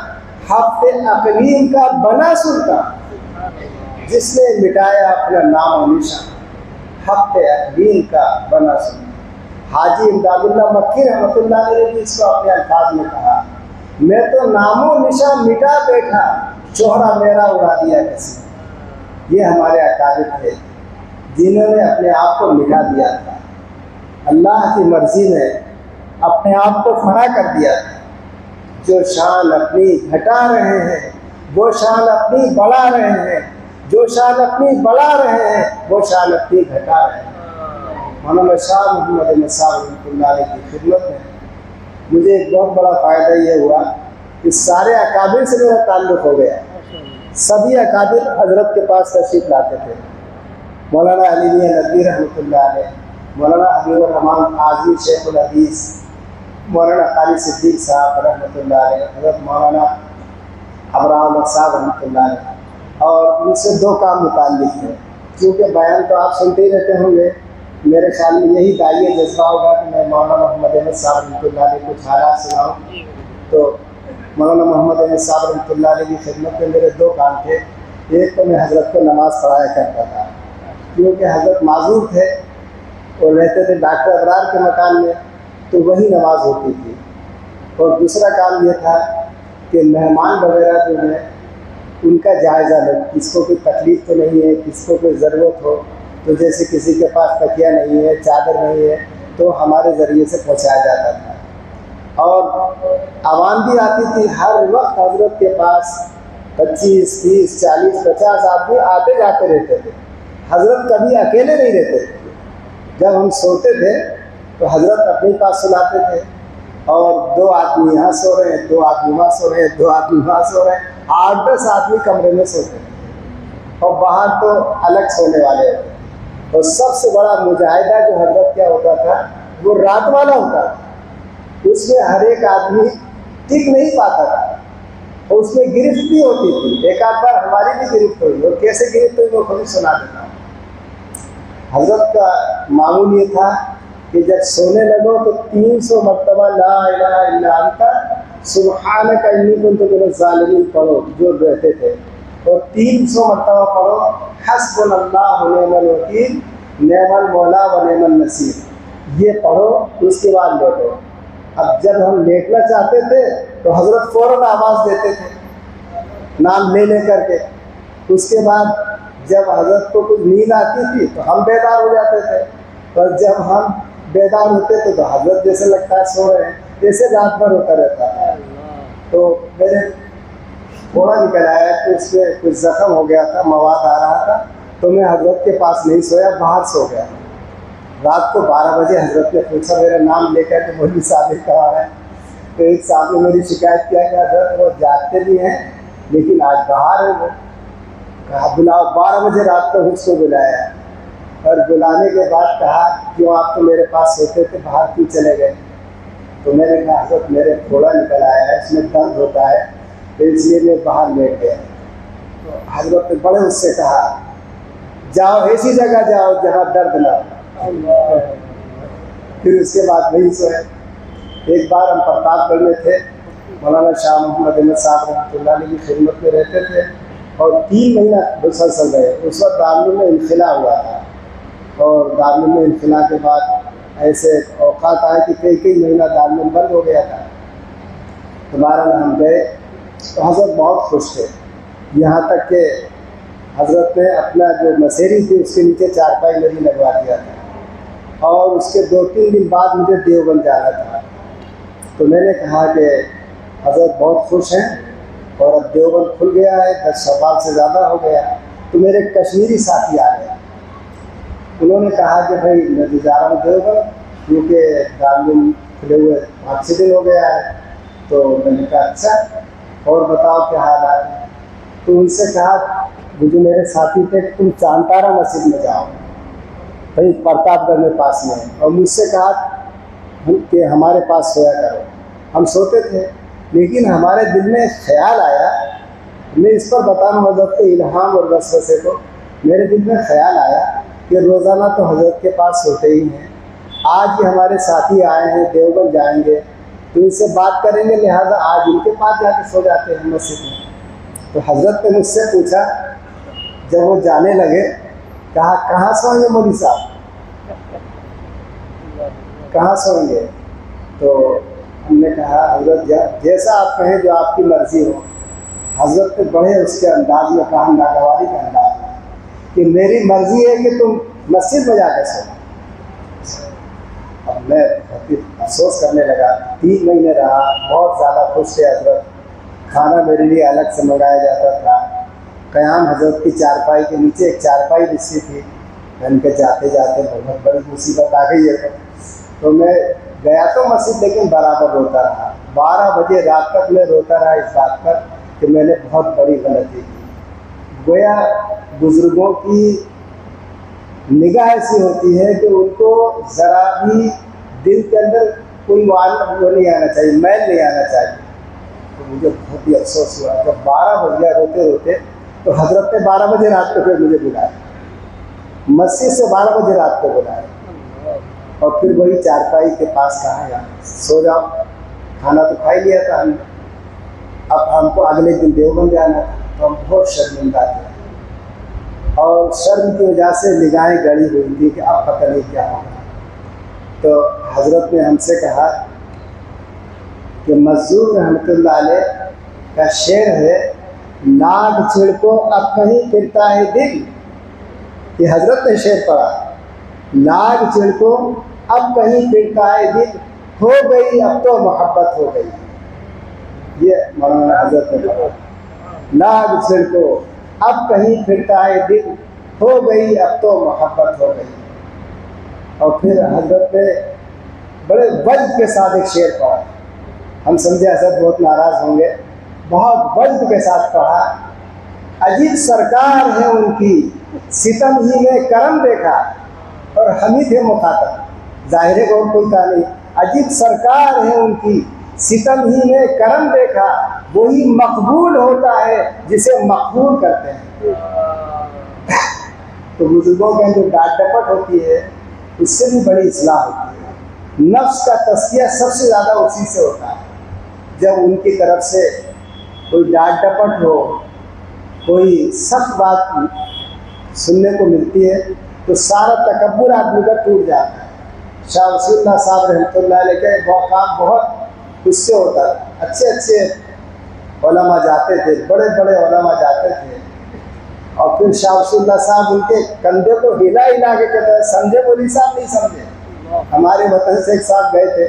ہفتے اقلیم کا بنا سلطان، جس نے مٹایا اپنا نام و نشان ہفتے اقلیم کا بنا سلطان۔ حاجی امداد اللہ مکی رحمۃ اللہ علیہ نے بھی اس کو اپنے الفاظ میں کہا، میں تو نام و نشان مٹا بیٹھا، چہرہ میرا اڑا دیا کسی۔ یہ ہمارے اکابر تھے جنہوں نے اپنے آپ کو مٹا دیا تھا، اللہ کی مرضی میں اپنے آپ کو فنا کر دیا تھا۔ جو شان اپنی گھٹا رہے ہیں وہ شان اپنی بڑھا رہے ہیں، جو شان اپنی بڑھا رہے ہیں وہ شان اپنی گھٹا رہے ہیں۔ مولانا شاہ محمد احمد صاحب رحمۃ اللہ علیہ کی خدمت میں مجھے ایک بہت بڑا فائدہ یہ ہوا کہ سارے اکابر سے میرا تعلق ہو گیا۔ سبھی اکابر حضرت کے پاس تشریف لاتے تھے، مولانا علی ندوی رحمۃ اللہ علیہ، مولانا حبیب الرحمان اعظمی شیخ الحدیث، مولانا خالد صدیق صاحب رحمۃ اللہ علیہ، حضرت مولانا ابراہیم صاحب رحمۃ اللہ علیہ، اور ان سے دو کام متعلق ہیں۔ کیونکہ بیان تو آپ سنتے ہی رہتے ہوں گے، میرے خیال میں یہی داعیہ جذبہ ہوگا کہ میں مولانا محمد احمد صاحب رحمۃ اللہ علیہ کچھ حالات سناؤں۔ تو مولانا محمد احمد صاحب رحمۃ اللہ علیہ کی خدمت میں میرے دو کام تھے۔ ایک تو میں حضرت کو نماز پڑھایا کرتا تھا، کیونکہ حضرت معذور تھے اور رہتے تھے ڈاکٹر ابرار کے مکان میں، تو وہی نماز ہوتی تھی۔ اور دوسرا کام یہ تھا کہ مہمان وغیرہ جو ہیں ان کا جائزہ لو، کس کو کوئی تکلیف تو نہیں ہے، کس کو کوئی ضرورت ہو تو جیسے کسی کے پاس تکیہ نہیں ہے، چادر نہیں ہے، تو ہمارے ذریعے سے پہنچایا جاتا تھا۔ اور عوام بھی آتی تھی، ہر وقت حضرت کے پاس 25 30 40 50 آدمی آتے جاتے رہتے تھے۔ حضرت کبھی اکیلے نہیں رہتے تھے، جب ہم سوتے تھے تو حضرت اپنے پاس سلاتے تھے، اور 2 آدمی یہاں سو رہے ہیں، 2 آدمی وہاں سو رہے ہیں، 2 آدمی وہاں سو رہے ہیں، 8-10 آدمی کمرے میں سوتے تھے، اور باہر تو الگ سونے والے ہوتے۔ اور سب سے بڑا مجاہدہ جو حضرت کیا ہوتا تھا وہ رات والا ہوتا تھا، اس میں ہر ایک آدمی ٹک نہیں پاتا تھا، اور اس میں گرفت بھی ہوتی تھی۔ ایک آدھ بار ہماری بھی گرفت ہوئی، اور کیسے گرفت ہوئی وہ خود ہی سنا دیتا ہوں۔ حضرت کا معمول یہ تھا کہ جب سونے لگو تو 300 مرتبہ لا الہ الا انت سبحانک انی کنت من الظالمین پڑھو جو رہتے تھے، اور 300 مرتبہ پڑھو حسبنا اللہ و نعم الوکیل نعم المولا و نعم النصیر، یہ پڑھو، اس کے بعد لیٹو۔ اب جب ہم لیٹنا چاہتے تھے تو حضرت فوراً آواز دیتے تھے نام لے کر کے۔ اس کے بعد جب حضرت کو کچھ نیند آتی تھی تو ہم بیدار ہو جاتے تھے، اور جب ہم بیدار ہوتے تھے تو حضرت جیسے لگتا ہے سو رہے ہیں، جیسے رات بھر ہوتا رہتا ہے۔ تو میرے تھوڑا نکل آیا کہ اس میں کچھ زخم ہو گیا تھا، مواد آ رہا تھا، تو میں حضرت کے پاس نہیں سویا، باہر سو گیا۔ رات کو 12 بجے حضرت نے پوچھا میرا نام لے کر کہ مولوی صاحب کہاں ہے؟ تو ایک صاحب نے میری شکایت کیا کہ حضرت وہ جاگتے بھی ہیں لیکن آج باہر ہے۔ وہ کہا بلاؤ، 12 بجے رات کو اس کو بلایا، اور بلانے کے بعد کہا کیوں آپ تو میرے پاس سوتے تھے، باہر کیوں چلے گئے؟ تو میں نے کہا حضرت میرے تھوڑا نکل آیا ہے، اس میں درد ہوتا ہے، تو اس لیے میں باہر لیٹ گیا۔ تو حضرت نے بڑے اس سے کہا جاؤ ایسی جگہ جاؤ جہاں درد نہ ہو۔ پھر اس کے بعد وہی سوئے۔ ایک بار ہم پرتاپ گڑھ میں تھے، مولانا شاہ محمد احمد صاحب رحمۃ اللہ علیہ کی خدمت میں رہتے تھے، اور 3 مہینہ مسلسل رہے۔ اس وقت دارالعلوم میں انخلا ہوا تھا، اور دارالعلوم میں انخلا کے بعد ایسے اوقات آئے کہ کئی مہینہ دارالعلوم بند ہو گیا تھا۔ دوبارہ ہم گئے تو حضرت بہت خوش تھے، یہاں تک کہ حضرت نے اپنا جو مسیری تھی اس کے نیچے چارپائی میری لگوا دیا تھا، اور اس کے 2-3 دن بعد مجھے دیوبند جانا تھا۔ تو میں نے کہا کہ حضرت بہت خوش ہیں اور اب دیوبند کھل گیا ہے، 10 سال سے زیادہ ہو گیا. تو میرے کشمیری ساتھی آ گئے، انہوں نے کہا کہ بھائی میں تو جا رہا ہوں دیوبند، کیونکہ دارالعلوم کھلے ہوئے 5 دن ہو گیا ہے. تو میں نے کہا اچھا اور بتاؤ کیا حالات ہے. تو ان سے کہا وہ جو میرے ساتھی تھے تم چاندتارا مسجد میں جاؤ، بھائی پرتاپ گڑھ میں پاس میں ہے، اور مجھ سے کہا کہ ہمارے پاس سویا کرو. ہم سوتے تھے لیکن ہمارے دل میں خیال آیا، میں اس پر بتانا حضرت کے الہام اور وسوسے کو، میرے دل میں خیال آیا کہ روزانہ تو حضرت کے پاس سوتے ہی ہیں، آج یہ ہمارے ساتھی آئے ہیں دیوبند جائیں گے تو ان سے بات کریں گے، لہٰذا آج ان کے پاس جا کے سو جاتے ہیں مسجد میں. تو حضرت نے مجھ سے پوچھا جب وہ جانے لگے، کہا کہاں سوئیں گے مولوی صاحب، کہاں سوئیں گے؟ تو ہم نے کہا حضرت جیسا آپ کہیں، جو آپ کی مرضی ہو. حضرت نے بڑے اس کے انداز میں کہا، ناگواری کا انداز میں، کہ میری مرضی ہے کہ تم مسجد میں جا کے سو. اب میں افسوس کرنے لگا. 3 مہینے رہا، بہت زیادہ خوش تھے حضرت. کھانا میرے لیے الگ سے منگایا جاتا تھا. قیام حضرت کی چارپائی کے نیچے ایک چارپائی بچھی تھی. میں ان کے جاتے جاتے بہت بڑی مصیبت آ گئی ہے. تو میں گیا تو مسجد، لیکن برابر روتا رہا. 12 بجے رات تک میں روتا رہا اس بات پر کہ میں نے بہت بڑی غلطی کی. گویا بزرگوں کی نگاہ ایسی ہوتی ہے کہ ان کو ذرا بھی دل کے اندر کوئی وہ نہیں آنا چاہیے، میل نہیں آنا چاہیے. تو مجھے بہت ہی افسوس ہوا. جب 12 بج گیا روتے روتے، تو حضرت نے 12 بجے رات کو پھر مجھے بلایا، مسجد سے 12 بجے رات کو بلایا، اور پھر وہی چارپائی کے پاس کہا یار سو جاؤ. کھانا تو کھا ہی لیا تھا ہم نے، اب ہم کو اگلے دن دیوبند جانا تھا. تو ہم بہت شرمندہ تھے، اور شرم کی وجہ سے نگاہیں گڑی ہوئی تھی کہ اب پتہ نہیں کیا ہوگا. تو حضرت نے ہم سے کہا کہ مظہور رحمۃ اللہ علیہ کا شعر ہے، ناگ چھڑکو اب کہیں پھرتا ہے دل. یہ حضرت نے شعر پڑھا، ناگ چھڑکو اب کہیں پھرتا ہے دل، ہو گئی اب تو محبت ہو گئی. یہ مولانا حضرت نے پڑھا، ناگ چھڑکو اب کہیں پھرتا ہے دل، ہو گئی اب تو محبت ہو گئی. اور پھر حضرت نے بڑے وجد کے ساتھ ایک شعر پڑھا. ہم سمجھے حضرت بہت ناراض ہوں گے، بہت وجد کے ساتھ پڑھا. عجیب سرکار ہے ان کی، ستم ہی میں کرم دیکھا، اور ہم ہی تھے مخاطب، ظاہر ہے اور کوئی تھا نہیں. عجیب سرکار ہے ان کی، ستم ہی میں کرم دیکھا، وہی مقبول ہوتا ہے جسے مقبول کرتے ہیں. تو بزرگوں کے جو ڈانٹ ڈپٹ ہوتی ہے اس سے بھی بڑی اصلاح ہوتی ہے. نفس کا تزکیہ سب سے زیادہ اسی سے ہوتا ہے. جب ان کی طرف سے کوئی ڈانٹ ڈپٹ ہو، کوئی سخت بات سننے کو ملتی ہے، تو سارا تکبر آدمی کا ٹوٹ جاتا ہے. شاہ وصی اللہ صاحب رحمۃ اللہ علیہ کا کام بہت اس سے ہوتا ہے. اچھے علماء جاتے تھے، بڑے بڑے علماء جاتے تھے، اور پھر شاہ وصی اللہ صاحب ان کے کندھے کو ہلا ہلا کے کہتے ہیں سمجھے مولوی صاحب نہیں سمجھے. ہمارے وطن سے ایک ساتھ گئے تھے،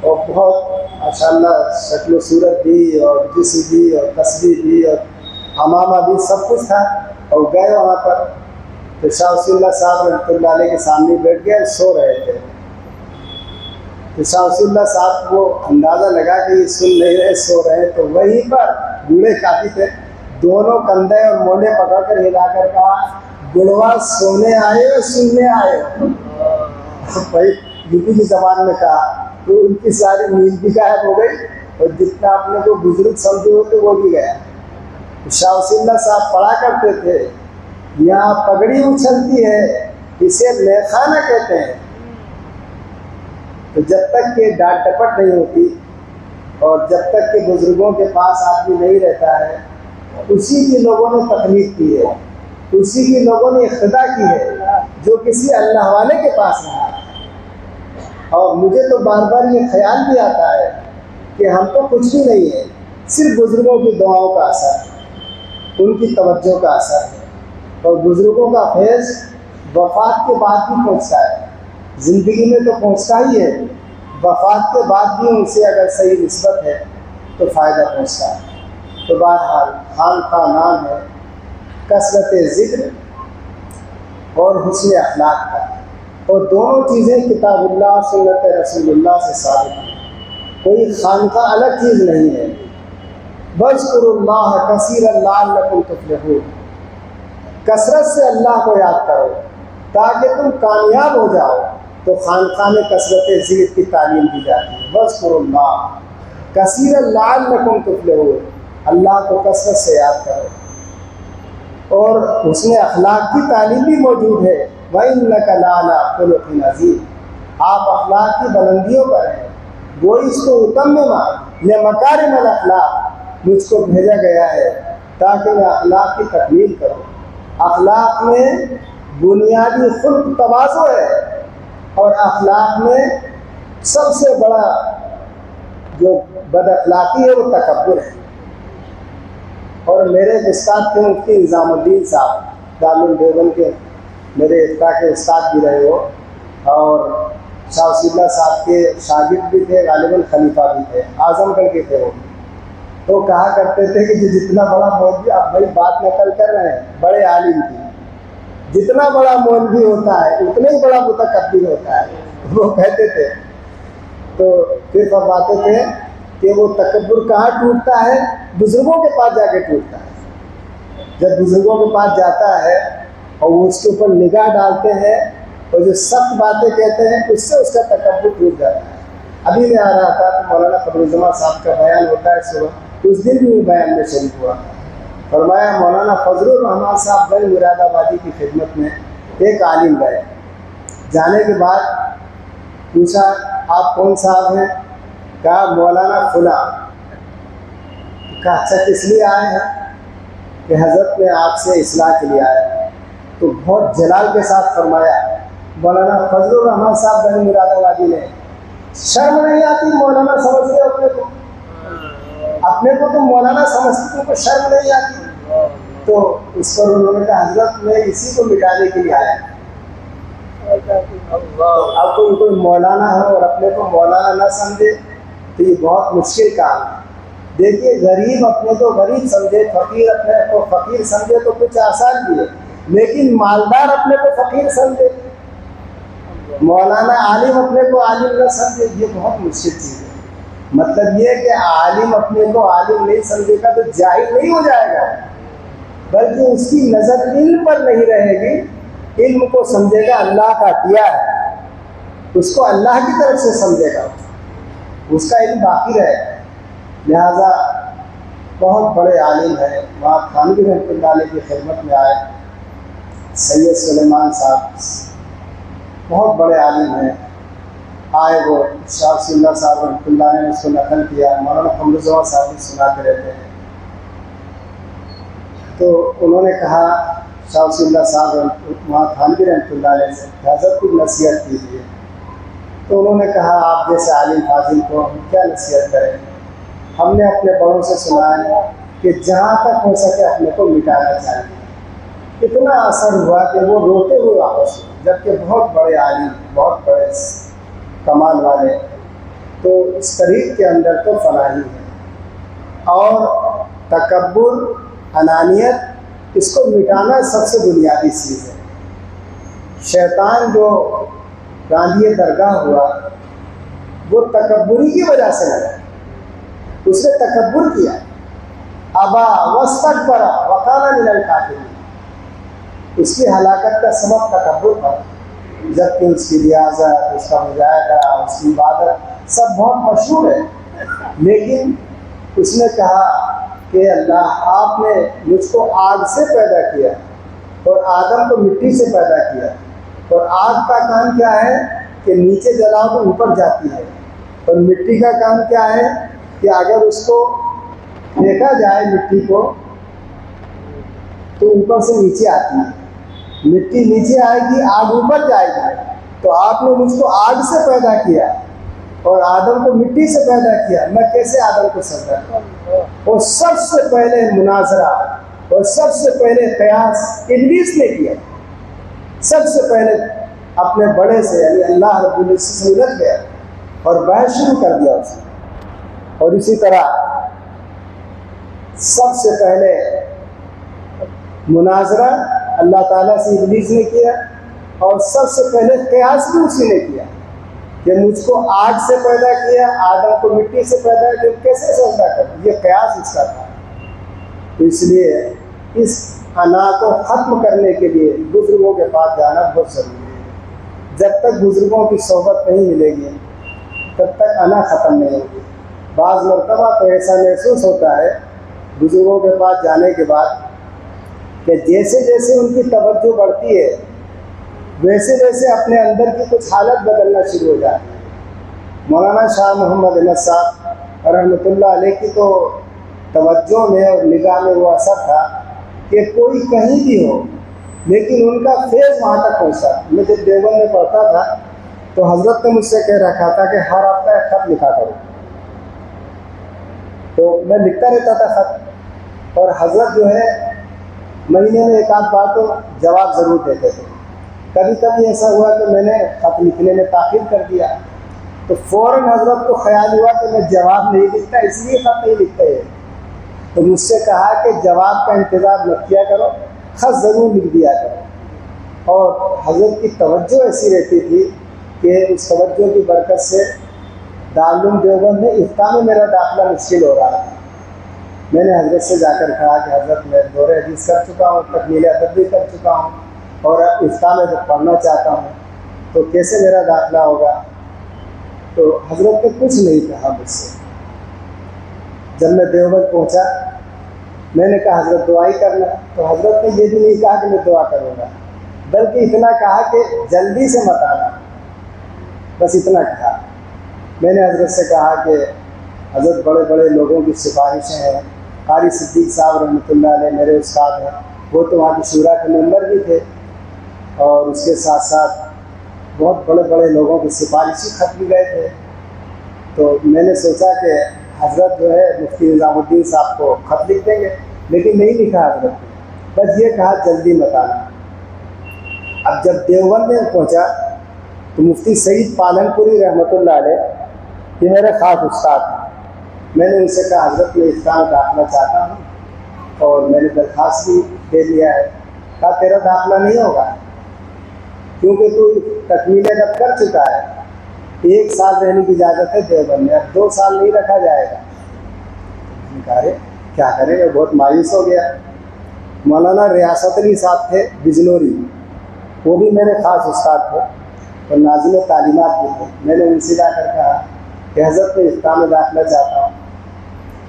اور بہت ماشاءاللہ شکل و صورت بھی، اور جسم بھی، اور تصویر بھی، اور امامہ بھی، سب کچھ تھا. اور گئے وہاں پر، تو شاہ وصی اللہ صاحب رحمۃ اللہ علیہ کے سامنے بیٹھ گئے، سو رہے تھے. تو شاہ وصی اللہ صاحب کو اندازہ لگا کہ یہ سن نہیں رہے، سو رہے. تو وہیں پر بوڑھے کافی تھے، دونوں کندھے اور مونڈے پکڑ کر ہلا کر کہا، بڑوا سونے آئے ہو سننے آئے ہو. بھائی یوپی کی زبان میں کہا تو ان کی ساری نیند بھی غائب ہو گئی، اور جتنا اپنے کو بزرگ سمجھے ہوتے وہ بھی گیا. شاہ وصی اللہ صاحب پڑھا کرتے تھے، یہاں پگڑی اچھلتی ہے اسے میخانہ کہتے ہیں. تو جب تک کہ ڈانٹ ڈپٹ نہیں ہوتی، اور جب تک کہ بزرگوں کے پاس آدمی نہیں رہتا ہے، اسی کی لوگوں نے تقلید کی ہے، اسی کی لوگوں نے اقتدا کی ہے جو کسی اللہ والے کے پاس رہا. اور مجھے تو بار بار یہ خیال بھی آتا ہے کہ ہم تو کچھ بھی نہیں ہے، صرف بزرگوں کی دعاؤں کا اثر ہے، ان کی توجہ کا اثر ہے. اور بزرگوں کا فیض وفات کے بعد بھی پہنچتا ہے. زندگی میں تو پہنچتا ہی ہے، وفات کے بعد بھی ان سے اگر صحیح نسبت ہے تو فائدہ پہنچتا ہے. تو بہرحال خانقاہ نام ہے کثرت ذکر اور حسن اخلاق کا، اور دونوں چیزیں کتاب اللہ سنت رسول اللہ سے ثابت ہیں، کوئی خانقاہ الگ چیز نہیں ہے۔ وَاذْكُرُوا اللَّهَ كَثِيرًا لَعَلَّكُمْ تُفْلِحُونَ، کثرت سے اللہ کو یاد کرو تاکہ تم کامیاب ہو جاؤ، تو خانقاہ میں کثرت ذکر کی تعلیم دی جاتی ہے۔ وَاذْكُرُوا اللَّهَ كَثِيرًا لَعَلَّكُمْ تُفْلِحُونَ، اللہ کو کثرت سے یاد کرو، اور حسن اخلاق کی تعلیم بھی موجود ہے۔ وَإِنَّكَ لَعَلَىٰ خُلُقٍ عَظِيمٍ، آپ اخلاق کی بلندیوں پر ہیں، وہ اس کو اتمما لمکارم الاخلاق، مجھ کو بھیجا گیا ہے تاکہ میں اخلاق کی تکمیل کروں۔ اخلاق میں بنیادی خلق تواضع ہے، اور اخلاق میں سب سے بڑا جو بد اخلاقی ہے وہ تکبر ہے۔ اور میرے استاد تھے مفتی نظام الدین صاحب دارالعلوم دیوبند کے، میرے افقہ کے استاد بھی رہے وہ، اور شاہ ولی اللہ صاحب کے شاگرد بھی تھے، غالباً خلیفہ بھی تھے، اعظم گڑھ کے تھے وہ۔ تو کہا کرتے تھے کہ جتنا بڑا مولوی، اب بھائی بات نقل کر رہے ہیں بڑے عالم کی، جتنا بڑا مولوی ہوتا ہے اتنا ہی بڑا متکبر ہوتا ہے، وہ کہتے تھے۔ تو پھر فرماتے تھے کہ وہ تکبر کہاں ٹوٹتا ہے؟ بزرگوں کے پاس جا کے ٹوٹتا ہے۔ جب بزرگوں کے پاس جاتا ہے اور وہ اس کے اوپر نگاہ ڈالتے ہیں اور جو سخت باتیں کہتے ہیں، اس سے اس کا تکبر ٹوٹ جاتا ہے۔ ابھی میں آ رہا تھا تو مولانا فضلالزمان صاحب کا بیان ہوتا ہے صبح، اس دن بھی وہ بیان میں شریک ہوا، فرمایا مولانا فضل الرحمان صاحب گئے مراد آبادی کی خدمت میں، ایک عالم گئے، جانے کے بعد پوچھا آپ کون صاحب ہیں؟ کہا مولانا فلاں۔ کہا اچھا کس لیے آئے ہیں؟ کہ حضرت نے آپ سے اصلاح کے لیے آیا۔ تو بہت جلال کے ساتھ فرمایا مولانا فضل الرحمان صاحب بنی مراد آبادی نے، شرم نہیں آتی مولانا سمجھتے ہو اپنے کو تم مولانا سمجھتے تم کو شرم نہیں آتی؟ تو اس پر انہوں نے کہا حضرت میں اسی کو مٹانے کے لیے آیا۔ اب کوئی مولانا ہو اور اپنے کو مولانا نہ سمجھے تو یہ بہت مشکل کام ہے۔ دیکھیے غریب اپنے کو غریب سمجھے، فقیر اپنے کو فقیر سمجھے تو کچھ آسان بھی ہے، لیکن مالدار اپنے کو فقیر سمجھے، مولانا عالم اپنے کو عالم نہ سمجھے، یہ بہت مشکل چیز ہے۔ مطلب یہ کہ عالم اپنے کو عالم نہیں سمجھے گا تو جاہل نہیں ہو جائے گا، بلکہ اس کی نظر علم پر نہیں رہے گی، علم کو سمجھے گا اللہ کا عطیہ ہے، اس کو اللہ کی طرف سے سمجھے گا، اس کا علم باقی رہے گا۔ لہذا بہت بڑے عالم ہیں، وہاں خانگی رحمۃ اللہ علیہ کی خدمت میں آئے سید سلیمان صاحب، بہت بڑے عالم ہیں، آئے وہ شاہ ولی اللہ صاحب رحمۃ اللہ نے اس کو نقل کیا، مولانا فضلالزمان صاحب بھی سناتے رہتے ہیں۔ تو انہوں نے کہا شاہ ولی اللہ صاحب وہاں خانگی رحمۃ اللہ علیہ سے حضرت کو نصیحت کیجیے۔ تو انہوں نے کہا آپ جیسے عالم فاضل کو ہم کیا نصیحت کریں، ہم نے اپنے بڑوں سے سنا ہے کہ جہاں تک ہو سکے اپنے کو مٹانا چاہیے۔ اتنا اثر ہوا کہ وہ روتے ہوئے واپس ہوئے، جبکہ بہت بڑے عالم، بہت بڑے کمال والے، تو اس طریق کے اندر تو فلاحی ہے۔ اور تکبر، انانیت، اس کو مٹانا سب سے بنیادی چیز ہے۔ شیطان جو راندی درگاہ ہوا وہ تکبری کی وجہ سے لگا، اس نے تکبر کیا، ابا واستکبر وکان من الکافرین، اس کی ہلاکت کا سبب تکبر تھا، جبکہ اس کی ریاضت، اس کا مجاہدہ، اس کی عبادت سب بہت مشہور ہے، لیکن اس نے کہا کہ اللہ آپ نے مجھ کو آگ سے پیدا کیا اور آدم کو مٹی سے پیدا کیا، اور آگ کا کام کیا ہے کہ نیچے جلاؤ تو اوپر جاتی ہے، اور مٹی کا کام کیا ہے کہ اگر اس کو دیکھا جائے مٹی کو تو اوپر سے نیچے آتی ہے، مٹی نیچے آئے گی آگ اوپر جائے گی۔ تو آپ نے مجھ کو آگ سے پیدا کیا اور آدم کو مٹی سے پیدا کیا، میں کیسے آدم کو سجدہ کروں؟ اور سب سے پہلے مناظرہ اور سب سے پہلے قیاس ابلیس نے کیا، سب سے پہلے اپنے بڑے سے یعنی اللہ رب العزت سے الجھ گیا اور بحث شروع کر دیا اسے۔ اور اسی طرح سب سے پہلے مناظرہ اللہ تعالیٰ سے ابلیس نے کیا، اور سب سے پہلے قیاس بھی اسی نے کیا کہ مجھ کو آگ سے پیدا کیا، آدم کو مٹی سے پیدا کیا، کیسے سجدہ کروں؟ یہ قیاس اس کا تھا۔ تو اس لیے اس انا کو ختم کرنے کے لیے بزرگوں کے پاس جانا بہت ضروری ہے۔ جب تک بزرگوں کی صحبت نہیں ملے گی تب تک انا ختم نہیں ہوگی۔ بعض مرتبہ تو ایسا محسوس ہوتا ہے بزرگوں کے پاس جانے کے بعد کہ جیسے جیسے ان کی توجہ بڑھتی ہے ویسے ویسے اپنے اندر کی کچھ حالت بدلنا شروع ہو جاتی ہے۔ مولانا شاہ محمد احمد صاحب رحمۃ اللہ علیہ کی تو توجہ میں اور نگاہ میں وہ اثر تھا کہ کوئی کہیں بھی ہو لیکن ان کا فیض وہاں تک پہنچا۔ میں جب دیوبند میں پڑھتا تھا تو حضرت نے مجھ سے کہہ رکھا تھا کہ ہر ہفتہ ایک خط لکھا کرو، تو میں لکھتا رہتا تھا خط، اور حضرت جو ہے مہینے میں ایک آدھ بار تو جواب ضرور دیتے تھے۔ کبھی کبھی ایسا ہوا کہ میں نے خط لکھنے میں تاخیر کر دیا تو فوراً حضرت کو خیال ہوا کہ میں جواب نہیں لکھتا اس لیے خط نہیں لکھتا ہے، تو مجھ سے کہا کہ جواب کا انتظار مت کیا کرو، خط ضرور لکھ دیا کرو۔ اور حضرت کی توجہ ایسی رہتی تھی کہ اس توجہ کی برکت سے دارالعلوم دیوبند میں افتاء میں میرا داخلہ مشکل ہو رہا تھا۔ میں نے حضرت سے جا کر کہا کہ حضرت میں دورہ حدیث کر چکا ہوں، تکمیل ادب بھی کر چکا ہوں، اور افتاء میں جب پڑھنا چاہتا ہوں تو کیسے میرا داخلہ ہوگا؟ تو حضرت نے کچھ نہیں کہا مجھ سے۔ جب میں دیوبند پہنچا میں نے کہا حضرت دعائی کرنا، تو حضرت نے یہ بھی نہیں کہا کہ میں دعا کروں گا، بلکہ اتنا کہا کہ جلدی سے مت آنا، بس اتنا کہا۔ میں نے حضرت سے کہا کہ حضرت بڑے بڑے لوگوں کی سفارشیں ہیں، قاری صدیق صاحب رحمۃ اللہ علیہ میرے استاد ہیں، وہ تو وہاں کی شورا کے ممبر بھی تھے، اور اس کے ساتھ ساتھ بہت بڑے بڑے لوگوں کی سفارشی خط بھی گئے تھے۔ تو میں نے سوچا کہ حضرت جو ہے مفتی نظام الدین صاحب کو خط لکھ دیں گے، لیکن نہیں لکھا حضرت نے، بس یہ کہا جلدی مت آنا۔ اب جب دیوبند میں پہنچا تو مفتی سعید پالن پوری رحمۃ اللہ علیہ یہ میرے خاص استاد ہیں، میں نے ان سے کہا حضرت میں افتاء میں داخلہ چاہتا ہوں اور میں نے درخواست بھی دے دیا ہے۔ کہا تیرا داخلہ نہیں ہوگا کیونکہ تو تکمیل ادب کر چکا ہے، 1 سال رہنے کی اجازت ہے دیوبند میں، اب 2 سال نہیں رکھا جائے گا۔ کہا رے کیا کریں، میں بہت مایوس ہو گیا۔ مولانا ریاست علی صاحب تھے بجنوری، وہ بھی میرے خاص استاد تھے اور ناظم تعلیمات بھی تھے۔ میں نے ان سے جا کر کہا کہ حضرت میں افتاء میں داخلہ چاہتا ہوں۔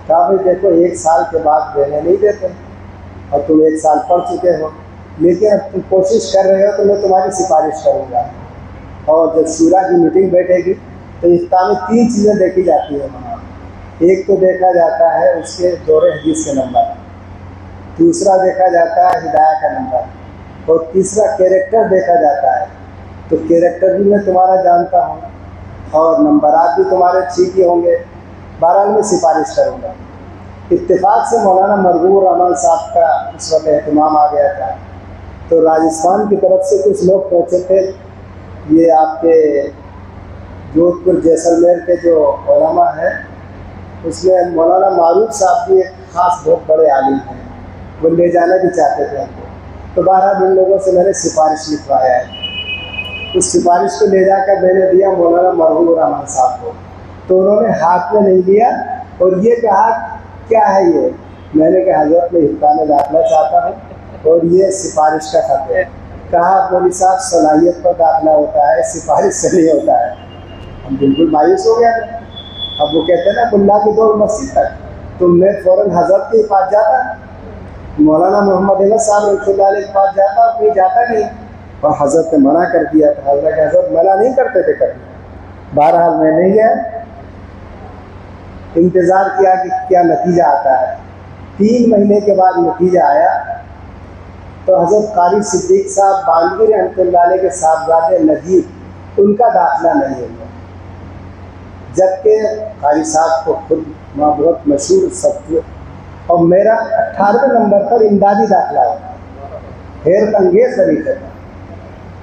کہا بھائی دیکھو 1 سال کے بعد رہنے نہیں دیتے اور تم 1 سال پڑھ چکے ہو، لیکن اب تم کوشش کر رہے ہو تو میں تمہاری سفارش کروں گا، اور جب شورا کی میٹنگ بیٹھے گی تو افتاء میں 3 چیزیں دیکھی جاتی ہیں وہاں۔ ایک تو دیکھا جاتا ہے اس کے دورہ حدیث کے نمبر، دوسرا دیکھا جاتا ہے ہدایہ کا نمبر، اور تیسرا کیریکٹر دیکھا جاتا ہے۔ تو کیریکٹر بھی میں تمہارا جانتا ہوں اور نمبرات بھی تمہارے ٹھیک ہی ہوں گے، بہرحال میں سفارش کروں گا۔ اتفاق سے مولانا مرغوب الرحمان صاحب کا اس وقت اہتمام آ گیا تھا، تو راجستھان کی طرف سے کچھ لوگ پہنچے تھے، یہ آپ کے جودھ پور جیسلمیر کے جو علماء ہیں اس میں مولانا معروف صاحب بھی ایک خاص بہت بڑے عالم ہیں، وہ لے جانا بھی چاہتے تھے ہم کو، تو بہرحال ان لوگوں سے میں نے سفارش لکھوایا ہے۔ اس سفارش کو لے جا کر میں نے دیا مولانا مرغوب الرحمان صاحب کو، تو انہوں نے ہاتھ میں نہیں لیا اور یہ کہا کیا ہے یہ؟ میں نے کہا حضرت میں افتاء میں داخلہ چاہتا ہوں اور یہ سفارش کا خط ہے۔ کہا مولوی صاحب صلاحیت پر داخلہ ہوتا ہے، سفارش سے نہیں ہوتا ہے۔ ہم بالکل مایوس ہو گیا۔ اب وہ کہتے ہیں نا ملا کی دور مسجد تک، تو میں فوراً حضرت کے پاس جاتا، مولانا محمد احمد صاحب رحمۃ اللہ علیہ کے پاس جاتا، کوئی جاتا نہیں، اور حضرت نے منع کر دیا تھا۔ حضرت منع نہیں کرتے تھے کبھی۔ بہرحال میں نہیں گیا، انتظار کیا کہ کیا نتیجہ آتا ہے۔ 3 مہینے کے بعد نتیجہ آیا تو حضرت قاری صدیق صاحب باندھی رحمۃ اللہ علیہ کے صاحبزادے نجیب، ان کا داخلہ نہیں ہوا، جبکہ قاری صاحب کو خود وہاں بہت مشہور سب تھے، اور میرا 18ویں نمبر پر امدادی داخلہ ہوا، حیرت انگیز طریقے کا،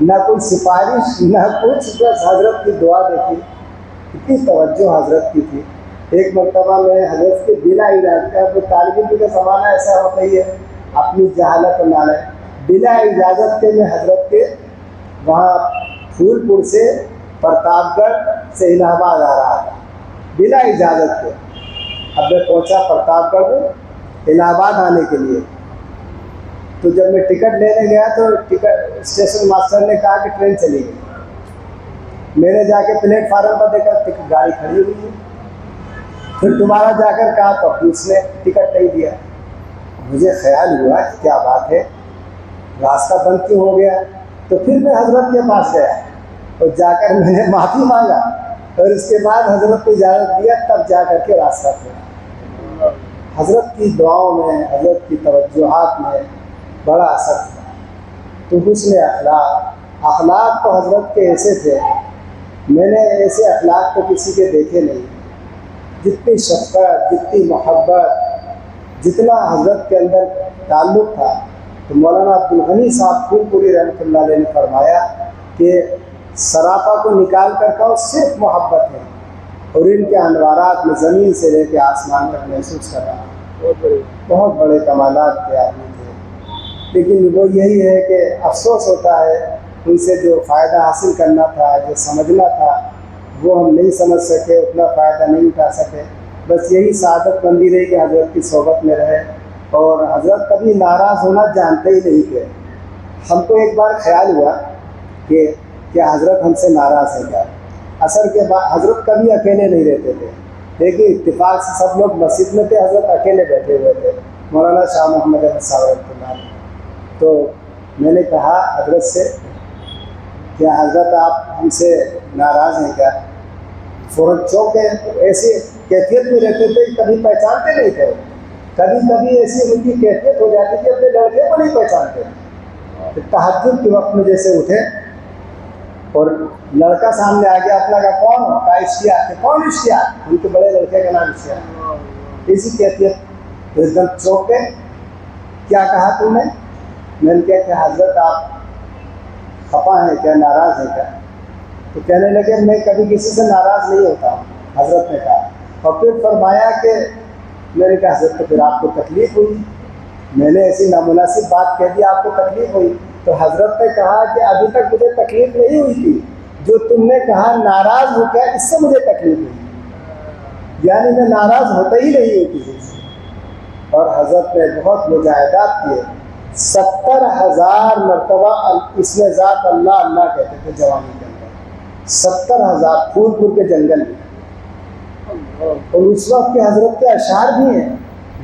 نہ کوئی سفارش نہ کچھ، بس حضرت کی دعا دیکھی، اتنی توجہ حضرت کی تھی۔ ایک مرتبہ میں حضرت کے بلا اجازت کا، تو طالب علم کا زمانہ ایسا ہوتا ہی ہے، اپنی جہالت نہ لے، بلا اجازت کے میں حضرت کے وہاں پھول پور سے پرتاپ گڑھ سے الہ آباد آ رہا تھا بلا اجازت کے۔ اب میں پہنچا پرتاپ گڑھ میں الہ آباد آنے کے لیے، تو جب میں ٹکٹ لینے گیا تو ٹکٹ اسٹیشن ماسٹر نے کہا کہ ٹرین چلی گئی۔ میں نے جا کے پلیٹ فارم پر دیکھا ٹکٹ گاڑی کھڑی ہوئی ہے، پھر دوبارہ جا کر کہا تو پھر اس نے ٹکٹ نہیں دیا۔ مجھے خیال ہوا کہ کیا بات ہے، راستہ بند کیوں ہو گیا؟ تو پھر میں حضرت کے پاس گیا اور جا کر میں نے معافی مانگا، اور اس کے بعد حضرت کو اجازت دیا، تب جا کر کے راستہ کھلا۔ حضرت کی دعاؤں میں، حضرت کی توجہات میں بڑا اثر تھا۔ تو حسن اخلاق تو حضرت کے ایسے تھے، میں نے ایسے اخلاق تو کسی کے دیکھے نہیں۔ جتنی شفقت، جتنی محبت، جتنا حضرت کے اندر تعلق تھا، تو مولانا عبدالغنی صاحب پھول پوری رحمۃ اللہ علیہ نے فرمایا کہ سراپا کو نکال کر کہو صرف محبت ہے، اور ان کے انوارات میں زمین سے لے کے آسمان تک محسوس کر رہا۔ بہت بڑے کمالات کے آدمی تھے، لیکن وہ یہی ہے کہ افسوس ہوتا ہے ان سے جو فائدہ حاصل کرنا تھا، جو سمجھنا تھا، وہ ہم نہیں سمجھ سکے، اتنا فائدہ نہیں اٹھا سکے۔ بس یہی سعادت مندی رہی کہ حضرت کی صحبت میں رہے، اور حضرت کبھی ناراض ہونا جانتے ہی نہیں تھے۔ ہم کو ایک بار خیال ہوا کہ کیا حضرت ہم سے ناراض ہے کیا؟ عصر کے بعد حضرت کبھی اکیلے نہیں رہتے تھے، لیکن اتفاق سے سب لوگ مسجد میں تھے، حضرت اکیلے بیٹھے ہوئے تھے، مولانا شاہ محمد احمد صاحب رحمۃ اللہ علیہ۔ تو میں نے کہا حضرت سے، کیا حضرت آپ ہم سے ناراض ہیں کیا؟ فوراً چونکے، ایسی کیفیت میں رہتے تھے، کبھی پہچانتے نہیں تھے، کبھی کبھی ایسی ان کی کیفیت ہو جاتی تھی اپنے لڑکے کو نہیں پہچانتے۔ تہجد کے وقت میں جیسے اٹھے اور لڑکا سامنے آ گیا، اپنا کا کون ہو؟ کا اشتیاق ہے۔ کون اشتیاق؟ ان کے بڑے لڑکے کا نام اشتیاق۔ اسی کیفیت ایک دم چونکے، کیا کہا تم نے؟ میں نے کہا کہ حضرت آپ خفا ہیں کیا، ناراض ہیں کیا؟ تو کہنے لگے میں کبھی کسی سے ناراض نہیں ہوتا ہوں، حضرت نے کہا۔ اور پھر فرمایا کہ میں نے کہا حضرت تو پھر آپ کو تکلیف ہوئی، میں نے ایسی نامناسب بات کہہ دی، آپ کو تکلیف ہوئی؟ تو حضرت نے کہا کہ ابھی تک مجھے تکلیف نہیں ہوئی تھی، جو تم نے کہا ناراض ہو کیا، اس سے مجھے تکلیف ہوئی، یعنی میں ناراض ہوتا ہی نہیں ہوں کسی سے۔ اور حضرت نے بہت مجاہدات کیے، 70,000 مرتبہ اس میں ذات اللہ اللہ کہتے تھے جوانی کے اندر، 70,000 پھول پور کے جنگل میں۔ اور اس وقت کے حضرت کے اشعار بھی ہیں،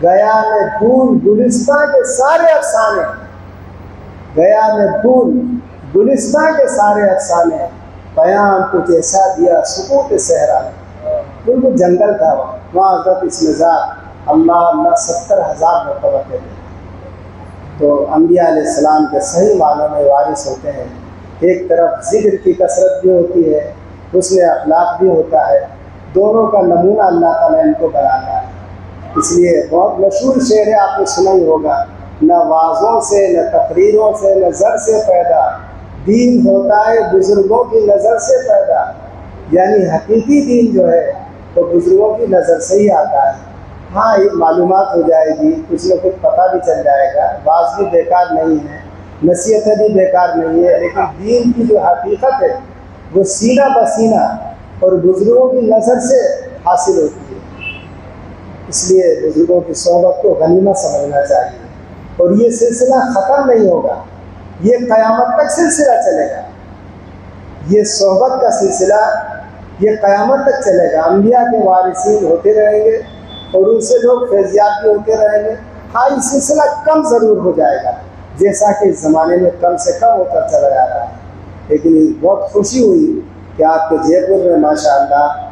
گیا میں پھول گلستان کے سارے افسانے، گیا میں پھول گلستان کے سارے افسانے، پیام کچھ ایسا دیا سکوت صحرا نے۔ بالکل جنگل تھا وہاں حضرت اس میں ذات اللہ اللہ 70,000 مرتبہ کہتے ہیں۔ تو انبیاء علیہ السلام کے صحیح معنوں میں وارث ہوتے ہیں۔ ایک طرف ذکر کی کثرت بھی ہوتی ہے، حسن اخلاق بھی ہوتا ہے، دونوں کا نمونہ اللہ تعالیٰ ان کو بناتا ہے۔ اس لیے بہت مشہور شعر ہے، آپ نے سنا ہی ہوگا، نہ وعظوں سے نہ تقریروں سے نہ زر سے پیدا، دین ہوتا ہے بزرگوں کی نظر سے پیدا۔ یعنی حقیقی دین جو ہے وہ بزرگوں کی نظر سے ہی آتا ہے۔ ہاں یہ معلومات ہو جائے گی، کچھ نہ کچھ پتہ بھی چل جائے گا، واعظ بھی بیکار نہیں ہے، نصیحتیں بھی بیکار نہیں ہے، لیکن دین کی جو حقیقت ہے وہ سینہ بسینہ اور بزرگوں کی نظر سے حاصل ہوتی ہے۔ اس لیے بزرگوں کی صحبت کو غنیمت سمجھنا چاہیے، اور یہ سلسلہ ختم نہیں ہوگا، یہ قیامت تک سلسلہ چلے گا، یہ صحبت کا سلسلہ یہ قیامت تک چلے گا۔ انبیاء کے وارثین ہوتے رہیں گے اور ان سے لوگ فیضیاب بھی ہوتے رہیں گے۔ ہاں یہ سلسلہ کم ضرور ہو جائے گا، جیسا کہ اس زمانے میں کم سے کم ہوتا چلا جا رہا ہے، لیکن بہت خوشی ہوئی کہ آپ کے جے پور میں ماشاء اللہ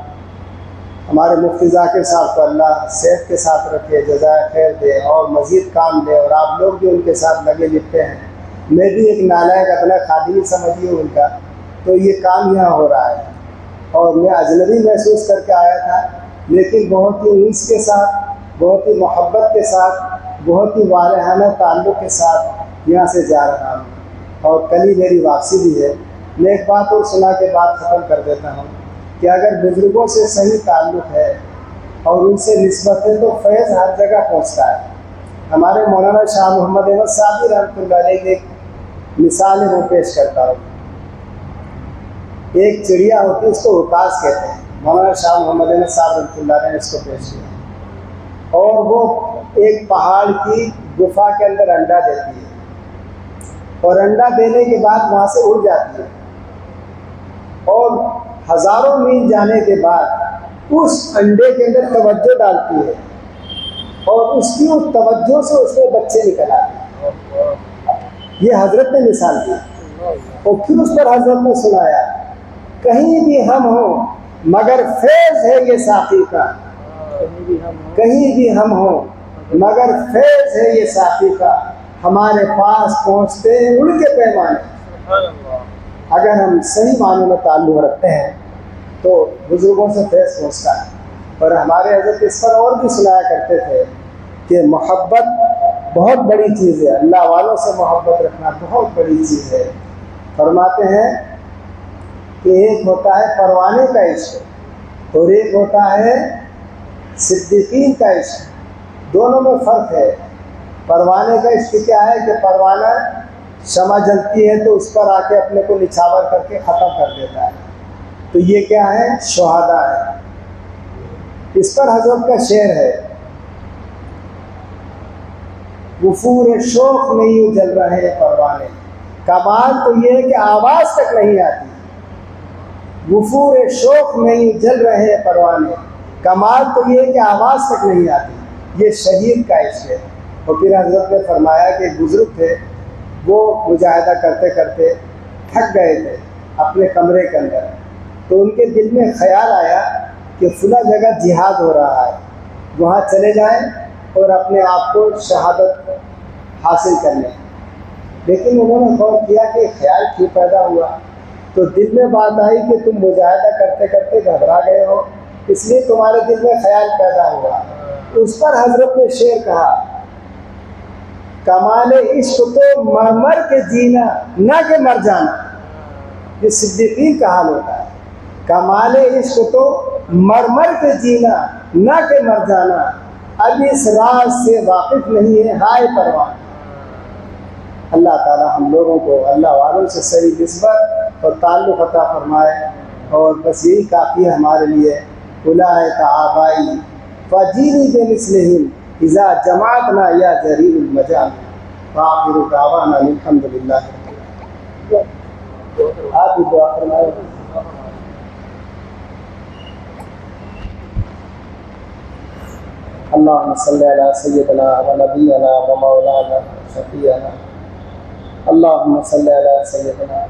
ہمارے مفتی ذاکر صاحب کو اللہ صحت کے ساتھ رکھے، جزائے خیر دے اور مزید کام دے، اور آپ لوگ بھی ان کے ساتھ لگے لپٹے ہیں۔ میں بھی ایک نالائق اپنا خادمی سمجھیے ان کا، تو یہ کام یہاں ہو رہا ہے، اور میں اجنبی محسوس کر کے آیا تھا، لیکن بہت ہی انس کے ساتھ، بہت ہی محبت کے ساتھ، بہت ہی والہانہ تعلق کے ساتھ یہاں سے جا رہا ہوں، اور کل ہی میری واپسی بھی ہے۔ میں ایک بات اور سنا کے بعد ختم کر دیتا ہوں کہ اگر بزرگوں سے صحیح تعلق ہے اور ان سے نسبت ہے تو فیض ہر جگہ پہنچتا ہے۔ ہمارے مولانا شاہ محمد احمد صاحب رحمۃ اللہ علیہ کی ایک مثال ہے، وہ پیش کرتا ہوں۔ ایک چڑیا ہوتی ہے، اس کو عکاس کہتے ہیں، مولانا شاہ محمد احمد صاحب رحمۃ اللہ علیہ نے اس کو پیش کیا، اور وہ ایک پہاڑ کی گفا کے اندر انڈا دیتی ہے، اور انڈا دینے کے بعد وہاں سے اڑ جاتی ہے، اور ہزاروں میل جانے کے بعد اس انڈے کے اندر توجہ ڈالتی ہے، اور اس کی اس توجہ سے اس میں بچے نکل آتے ہیں۔ یہ حضرت نے مثال دی، اور پھر اس پر حضرت نے سنایا، کہیں بھی ہم ہوں مگر فیض ہے یہ ساقی کا، کہیں بھی ہم ہوں مگر فیض ہے یہ ساقی کا، ہمارے پاس پہنچتے ہیں اڑ کے پیمانے۔ اگر ہم صحیح معنوں میں تعلق رکھتے ہیں تو بزرگوں سے فیض پہنچتا ہے۔ اور ہمارے حضرت اس پر اور بھی سنایا کرتے تھے کہ محبت بہت بڑی چیز ہے، اللہ والوں سے محبت رکھنا بہت بڑی چیز ہے۔ فرماتے ہیں کہ ایک ہوتا ہے پروانے کا عشق اور ایک ہوتا ہے صدیقین کا عشق، دونوں میں فرق ہے۔ پروانے کا عشق کیا ہے کہ پروانہ شمع جلتی ہے تو اس پر آ کے اپنے کو نچھاور کر کے ختم کر دیتا ہے، تو یہ کیا ہے؟ شہداء ہے۔ اس پر حضرت کا شعر ہے، وفور شوق نہیں اجل رہے پروانے، کمال تو یہ ہے کہ آواز تک نہیں آتی، وفور شوق نہیں جل رہے پروانے، کمال تو یہ ہے کہ آواز تک نہیں آتی، یہ شہید کا عشق ہے۔ اور پھر حضرت نے فرمایا کہ ایک بزرگ تھے، وہ مجاہدہ کرتے کرتے تھک گئے تھے اپنے کمرے کے اندر، تو ان کے دل میں خیال آیا کہ فلاں جگہ جہاد ہو رہا ہے، وہاں چلے جائیں اور اپنے آپ کو شہادت حاصل کر لیں۔ لیکن انہوں نے غور کیا کہ خیال کیوں پیدا ہوا، تو دل میں بات آئی کہ تم مجاہدہ کرتے کرتے گھبرا گئے ہو، اس لیے تمہارے دل میں خیال پیدا ہوا۔ اس پر حضرت نے شعر کہا، کمال عشق تو مر مر کے جینا نہ کہ مر جانا، یہ صدیقین کا حال ہوتا ہے۔ کمال عشق تو مر مر کے جینا نہ کہ مر جانا، اب اس راز سے واقف نہیں ہے ہائے پروان۔ اللہ تعالی ہم لوگوں کو اللہ والوں سے صحیح نسبت اور تعلق عطا فرمائے، اور بس یہی کافی ہے ہمارے لیے۔ اولئک آبائی فجینی بمثلہم اذا جماعتنا یا جریل المجامع، وآخر دعوانا الحمد للہ۔ آپ بھی دعا فرمائے۔ اللہم صلی علی سیدنا و نبینا و مولانا شفیعنا، اللہم صلی علی سیدنا